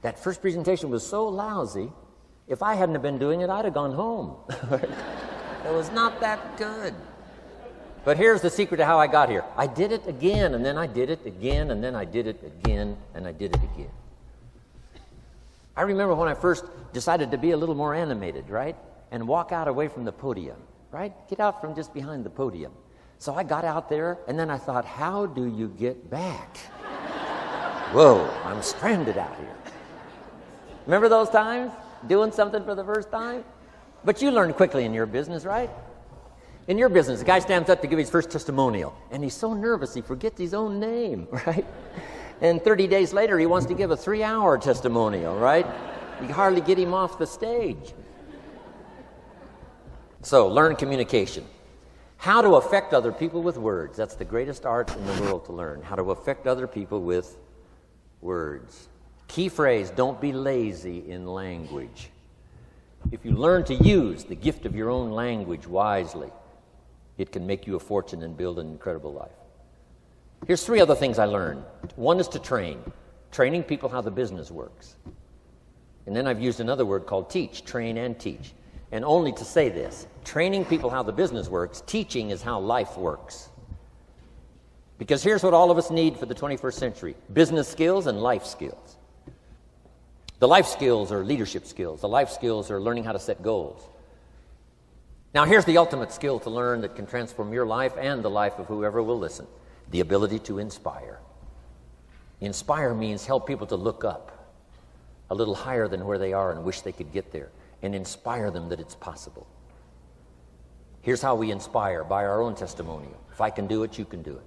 That first presentation was so lousy, if I hadn't have been doing it, I'd have gone home. It was not that good. But here's the secret to how I got here. I did it again, and then I did it again, and then I did it again, and I did it again. I remember when I first decided to be a little more animated, right? And walk out away from the podium, right? Get out from just behind the podium. So I got out there, and then I thought, how do you get back? Whoa, I'm stranded out here. Remember those times? Doing something for the first time? But you learn quickly in your business, right? In your business, the guy stands up to give his first testimonial, and he's so nervous he forgets his own name, right? And 30 days later, he wants to give a 3-hour testimonial, right? You hardly get him off the stage. So, learn communication. How to affect other people with words. That's the greatest art in the world to learn. How to affect other people with words. Key phrase, don't be lazy in language. If you learn to use the gift of your own language wisely, it can make you a fortune and build an incredible life. Here's 3 other things I learned. One is to train. Training people how the business works. And then I've used another word called teach. Train and teach. And only to say this, training people how the business works, teaching is how life works. Because here's what all of us need for the 21st century. Business skills and life skills. The life skills are leadership skills. The life skills are learning how to set goals. Now here's the ultimate skill to learn that can transform your life and the life of whoever will listen. The ability to inspire. Inspire means help people to look up a little higher than where they are and wish they could get there, and inspire them that it's possible. Here's how we inspire, by our own testimonial. If I can do it, you can do it.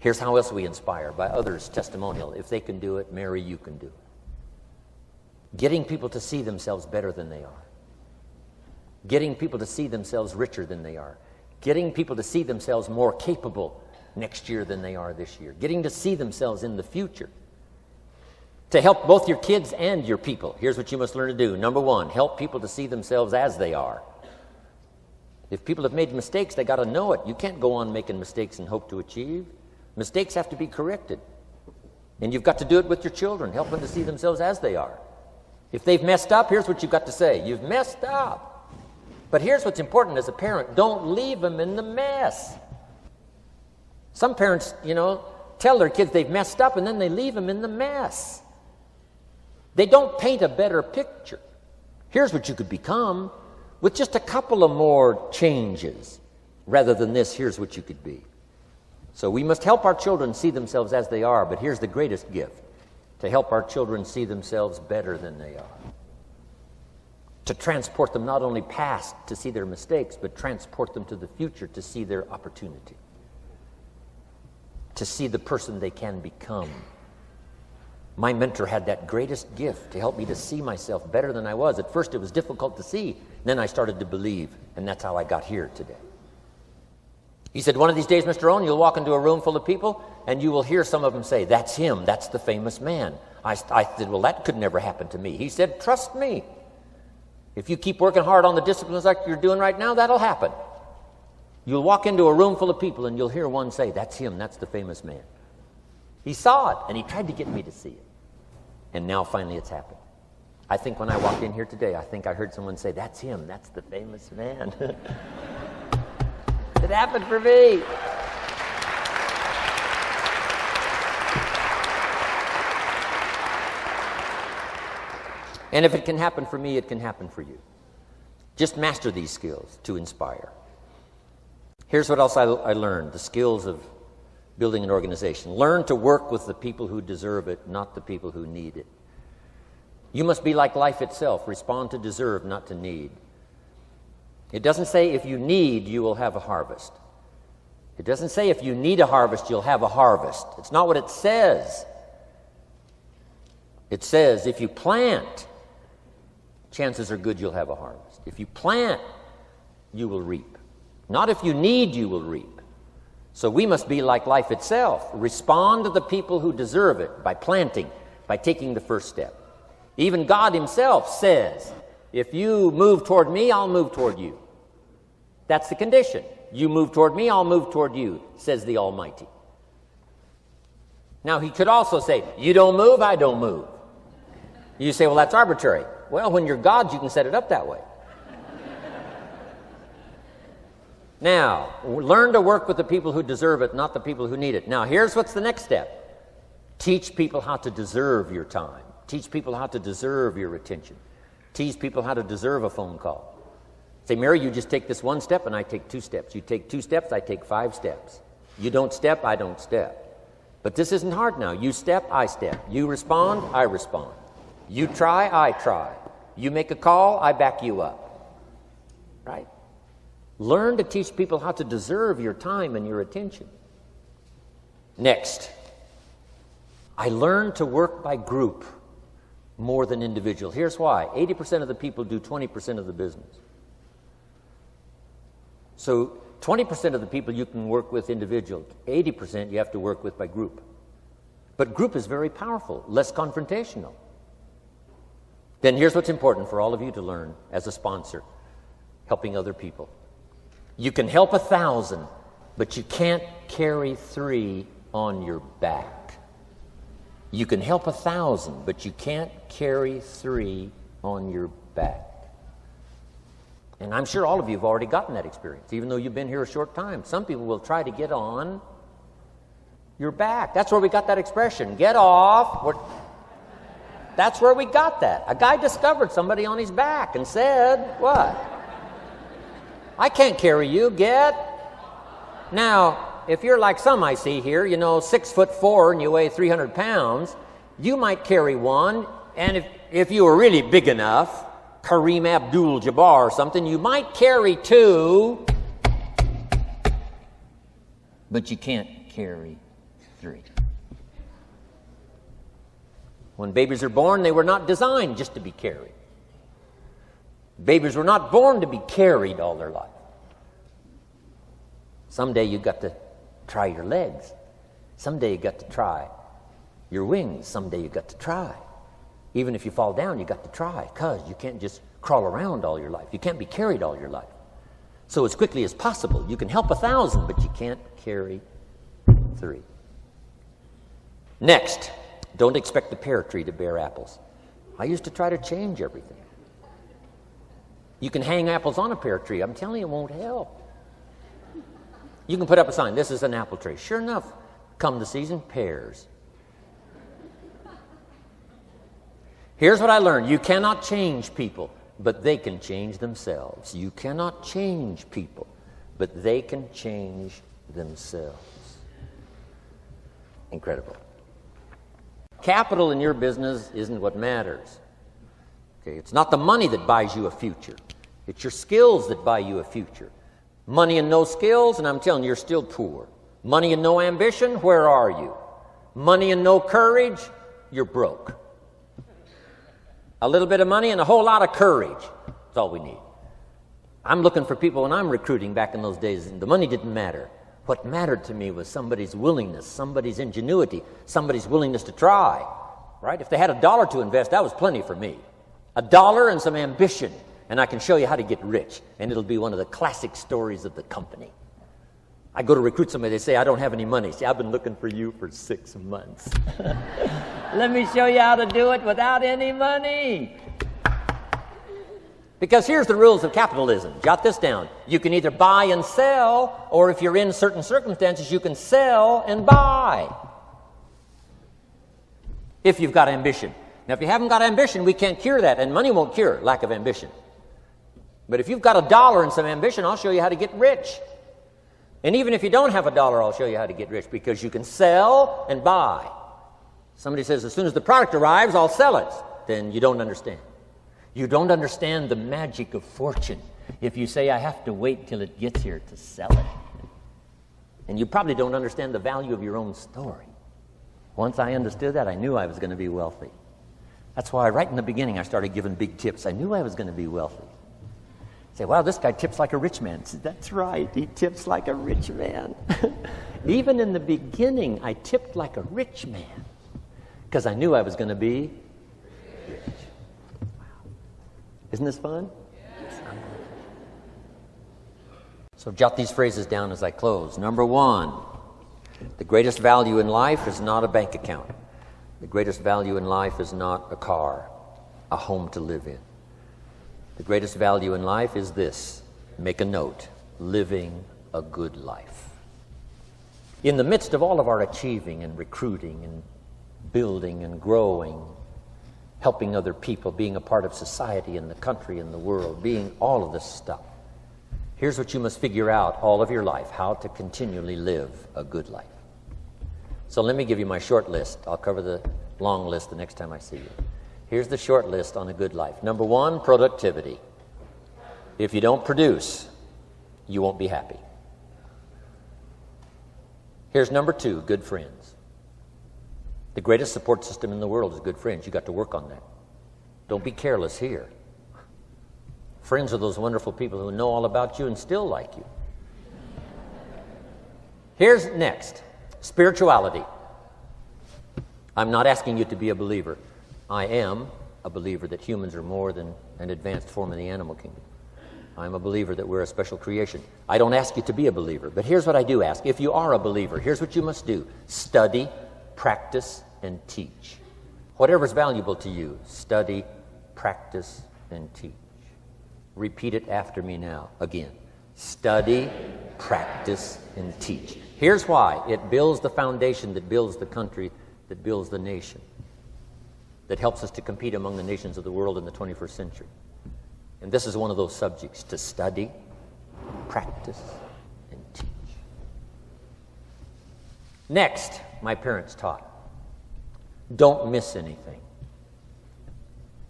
Here's how else we inspire, by others' testimonial. If they can do it, Mary, you can do it. Getting people to see themselves better than they are. Getting people to see themselves richer than they are. Getting people to see themselves more capable next year than they are this year. Getting to see themselves in the future. To help both your kids and your people, here's what you must learn to do. Number one, help people to see themselves as they are. If people have made mistakes, they got to know it. You can't go on making mistakes and hope to achieve. Mistakes have to be corrected. And you've got to do it with your children. Help them to see themselves as they are. If they've messed up, here's what you've got to say. You've messed up. But here's what's important as a parent. Don't leave them in the mess. Some parents, tell their kids they've messed up and then they leave them in the mess. They don't paint a better picture. Here's what you could become with just a couple of more changes. Rather than this, here's what you could be. So we must help our children see themselves as they are, but here's the greatest gift. To help our children see themselves better than they are. To transport them not only past to see their mistakes, but transport them to the future to see their opportunity. To see the person they can become. My mentor had that greatest gift to help me to see myself better than I was. At first it was difficult to see. Then I started to believe, and that's how I got here today. He said, one of these days, Mr. Rohn, you'll walk into a room full of people, and you will hear some of them say, that's him, that's the famous man. I said, well, that could never happen to me. He said, trust me. If you keep working hard on the disciplines like you're doing right now, that'll happen. You'll walk into a room full of people, and you'll hear one say, that's him, that's the famous man. He saw it, and he tried to get me to see it. And now finally it's happened. I think when I walked in here today, I think I heard someone say, that's him, that's the famous man. It happened for me. And if it can happen for me, it can happen for you. Just master these skills to inspire. Here's what else I learned, the skills of building an organization. Learn to work with the people who deserve it, not the people who need it. You must be like life itself. Respond to deserve, not to need. It doesn't say if you need, you will have a harvest. It doesn't say if you need a harvest, you'll have a harvest. It's not what it says. It says if you plant, chances are good you'll have a harvest. If you plant, you will reap. Not if you need, you will reap. So we must be like life itself. Respond to the people who deserve it by planting, by taking the first step. Even God himself says, if you move toward me, I'll move toward you. That's the condition. You move toward me, I'll move toward you, says the Almighty. Now, he could also say, you don't move, I don't move. You say, well, that's arbitrary. Well, when you're God, you can set it up that way. Now, learn to work with the people who deserve it, not the people who need it. Now, here's what's the next step. Teach people how to deserve your time. Teach people how to deserve your attention. Teach people how to deserve a phone call. Say, Mary, you just take this one step and I take 2 steps. You take 2 steps, I take 5 steps. You don't step, I don't step. But this isn't hard now. You step, I step. You respond, I respond. You try, I try. You make a call, I back you up. Right? Learn to teach people how to deserve your time and your attention. Next, I learned to work by group more than individual. Here's why. 80% of the people do 20% of the business. So 20% of the people you can work with individual. 80% you have to work with by group. But group is very powerful, less confrontational. Then here's what's important for all of you to learn as a sponsor, helping other people. You can help 1,000, but you can't carry 3 on your back. You can help 1,000, but you can't carry 3 on your back. And I'm sure all of you have already gotten that experience, even though you've been here a short time. Some people will try to get on your back. That's where we got that expression, get off. That's where we got that. A guy discovered somebody on his back and said, what? I can't carry you, get. Now, if you're like some I see here, 6'4" and you weigh 300 pounds, you might carry one, and if you were really big enough, Kareem Abdul-Jabbar or something, you might carry 2, but you can't carry 3. When babies are born, they were not designed just to be carried. Babies were not born to be carried all their life. Someday you got to try your legs. Someday you got to try your wings. Someday you got to try. Even if you fall down, you got to try, because you can't just crawl around all your life. You can't be carried all your life. So as quickly as possible, you can help 1,000, but you can't carry 3. Next, don't expect the pear tree to bear apples. I used to try to change everything. You can hang apples on a pear tree. I'm telling you, it won't help. You can put up a sign, this is an apple tree. Sure enough, come the season, pears. Here's what I learned. You cannot change people, but they can change themselves. You cannot change people, but they can change themselves. Incredible. Capital in your business isn't what matters. Okay, it's not the money that buys you a future. It's your skills that buy you a future. Money and no skills, and I'm telling you, you're still poor. Money and no ambition, where are you? Money and no courage, you're broke. A little bit of money and a whole lot of courage. That's all we need. I'm looking for people when I'm recruiting back in those days, and the money didn't matter. What mattered to me was somebody's willingness, somebody's ingenuity, somebody's willingness to try. Right? If they had $1 to invest, that was plenty for me. $1 and some ambition, and I can show you how to get rich, and it'll be one of the classic stories of the company. I go to recruit somebody, they say, I don't have any money. See, I've been looking for you for 6 months. Let me show you how to do it without any money. Because here's the rules of capitalism. Jot this down. You can either buy and sell, or if you're in certain circumstances, you can sell and buy. If you've got ambition. Now, if you haven't got ambition, we can't cure that, and money won't cure lack of ambition. But if you've got $1 and some ambition, I'll show you how to get rich. And even if you don't have $1, I'll show you how to get rich, because you can sell and buy. Somebody says, as soon as the product arrives, I'll sell it. Then you don't understand. You don't understand the magic of fortune if you say, I have to wait till it gets here to sell it. And you probably don't understand the value of your own story. Once I understood that, I knew I was going to be wealthy. That's why right in the beginning I started giving big tips. I knew I was going to be wealthy. Say, wow, this guy tips like a rich man. I said, that's right, he tips like a rich man. Even in the beginning, I tipped like a rich man because I knew I was going to be rich. Wow. Isn't this fun? Yes. So jot these phrases down as I close. Number 1, the greatest value in life is not a bank account. The greatest value in life is not a car, a home to live in. The greatest value in life is this. Make a note. Living a good life. In the midst of all of our achieving and recruiting and building and growing, helping other people, being a part of society and the country and the world, being all of this stuff, here's what you must figure out all of your life, how to continually live a good life. So let me give you my short list. I'll cover the long list the next time I see you. Here's the short list on a good life. Number 1, productivity. If you don't produce, you won't be happy. Here's number 2, good friends. The greatest support system in the world is good friends. You got to work on that. Don't be careless here. Friends are those wonderful people who know all about you and still like you. Here's next, spirituality. I'm not asking you to be a believer. I am a believer that humans are more than an advanced form of the animal kingdom. I'm a believer that we're a special creation. I don't ask you to be a believer, but here's what I do ask. If you are a believer, here's what you must do. Study, practice, and teach. Whatever's valuable to you, study, practice, and teach. Repeat it after me now. Again. Study, practice, and teach. Here's why. It builds the foundation that builds the country, that builds the nation, that helps us to compete among the nations of the world in the 21st century. And this is one of those subjects, to study, practice, and teach. Next, my parents taught, don't miss anything.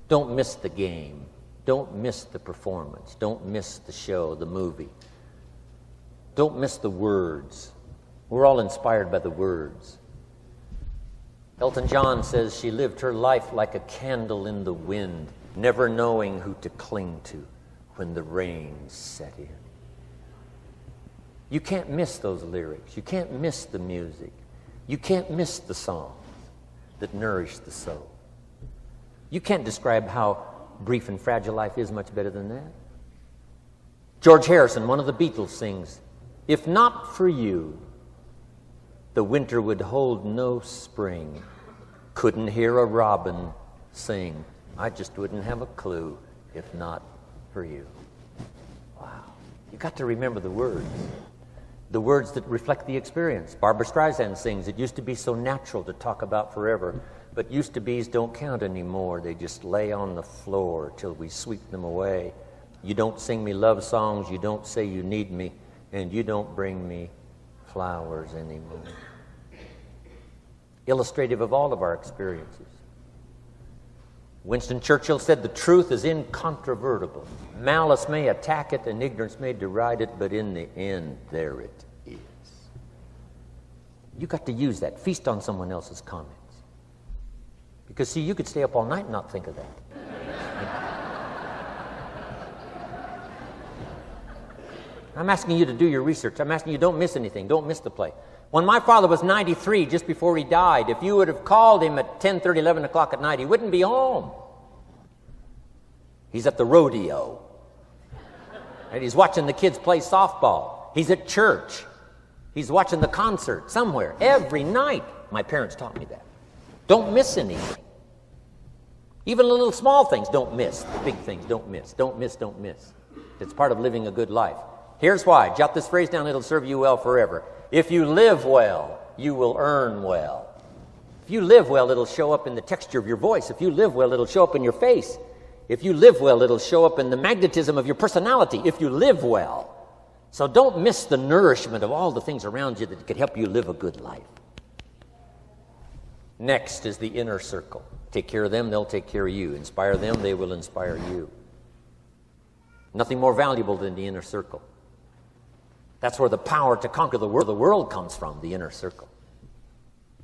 Don't miss the game. Don't miss the performance. Don't miss the show, the movie. Don't miss the words. We're all inspired by the words. Elton John says she lived her life like a candle in the wind, never knowing who to cling to when the rain set in. You can't miss those lyrics. You can't miss the music. You can't miss the songs that nourish the soul. You can't describe how brief and fragile life is much better than that. George Harrison, one of the Beatles, sings, "If not for you, the winter would hold no spring. Couldn't hear a robin sing. I just wouldn't have a clue if not for you." Wow. You got to remember the words that reflect the experience. Barbra Streisand sings, "It used to be so natural to talk about forever, but used to be's don't count anymore. They just lay on the floor till we sweep them away. You don't sing me love songs, you don't say you need me, and you don't bring me flowers anymore." Illustrative of all of our experiences. Winston Churchill said, "The truth is incontrovertible. Malice may attack it and ignorance may deride it, but in the end, there it is." You got to use that. Feast on someone else's comments. Because, see, you could stay up all night and not think of that. I'm asking you to do your research. I'm asking you, don't miss anything. Don't miss the play. When my father was 93, just before he died, if you would have called him at 10:30, 11 o'clock at night, he wouldn't be home. He's at the rodeo. Right? He's watching the kids play softball. He's at church. He's watching the concert somewhere. Every night. My parents taught me that. Don't miss anything. Even the little small things, don't miss. The big things, don't miss. Don't miss, don't miss. It's part of living a good life. Here's why. Jot this phrase down. It'll serve you well forever. If you live well, you will earn well. If you live well, it'll show up in the texture of your voice. If you live well, it'll show up in your face. If you live well, it'll show up in the magnetism of your personality. If you live well. So don't miss the nourishment of all the things around you that could help you live a good life. Next is the inner circle. Take care of them, they'll take care of you. Inspire them, they will inspire you. Nothing more valuable than the inner circle. That's where the power to conquer the world comes from, the inner circle.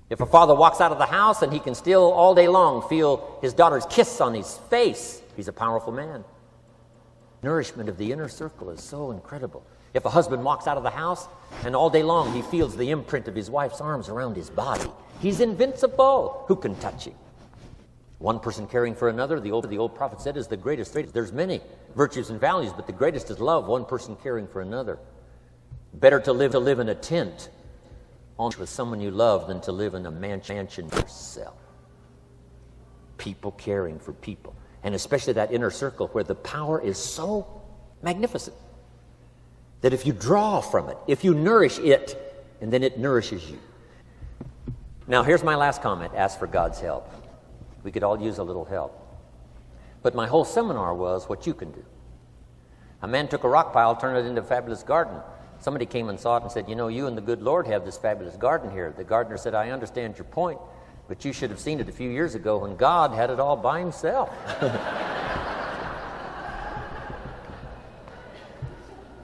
If a father walks out of the house and he can still all day long feel his daughter's kiss on his face, he's a powerful man. Nourishment of the inner circle is so incredible. If a husband walks out of the house and all day long he feels the imprint of his wife's arms around his body, he's invincible. Who can touch him? One person caring for another, the old prophet said, is the greatest. There's many virtues and values, but the greatest is love, one person caring for another. Better to live in a tent with someone you love than to live in a mansion yourself. People caring for people. And especially that inner circle where the power is so magnificent that if you draw from it, if you nourish it, and then it nourishes you. Now, here's my last comment. Ask for God's help. We could all use a little help. But my whole seminar was what you can do. A man took a rock pile, turned it into a fabulous garden. Somebody came and saw it and said, "You know, you and the good Lord have this fabulous garden here." The gardener said, "I understand your point, but you should have seen it a few years ago when God had it all by himself."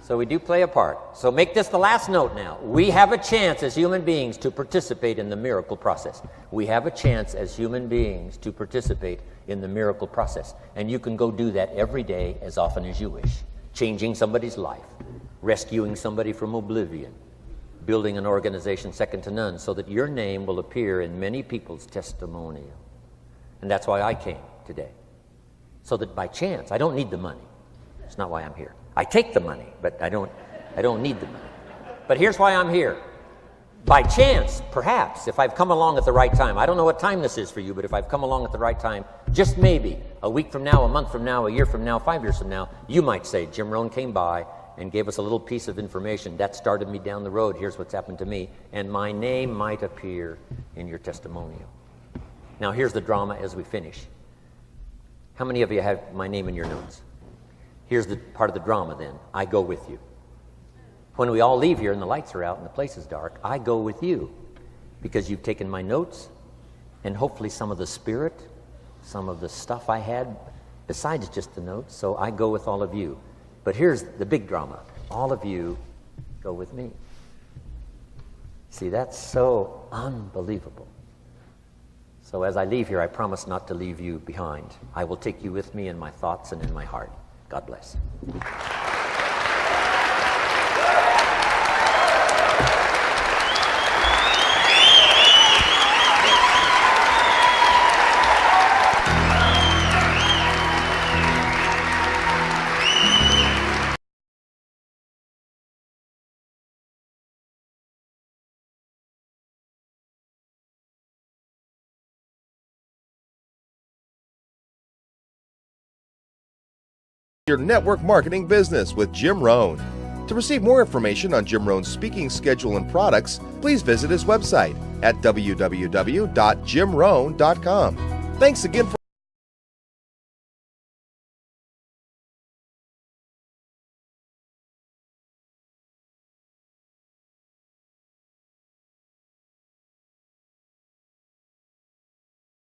So we do play a part. So make this the last note now. We have a chance as human beings to participate in the miracle process. We have a chance as human beings to participate in the miracle process. And you can go do that every day as often as you wish. Changing somebody's life. Rescuing somebody from oblivion, building an organization second to none so that your name will appear in many people's testimonial. And that's why I came today. So that by chance, I don't need the money. It's not why I'm here. I take the money, but I don't need the money. But here's why I'm here. By chance, perhaps, if I've come along at the right time, I don't know what time this is for you, but if I've come along at the right time, just maybe, a week from now, a month from now, a year from now, 5 years from now, you might say, Jim Rohn came by and gave us a little piece of information. That started me down the road. Here's what's happened to me. And my name might appear in your testimonial. Now, here's the drama as we finish. How many of you have my name in your notes? Here's the part of the drama then. I go with you. When we all leave here and the lights are out and the place is dark, I go with you because you've taken my notes and hopefully some of the spirit, some of the stuff I had besides just the notes. So I go with all of you. But here's the big drama. All of you go with me. See, that's so unbelievable. So as I leave here, I promise not to leave you behind. I will take you with me in my thoughts and in my heart. God bless. Your network marketing business with Jim Rohn. To receive more information on Jim Rohn's speaking schedule and products, please visit his website at www.jimrohn.com. Thanks again for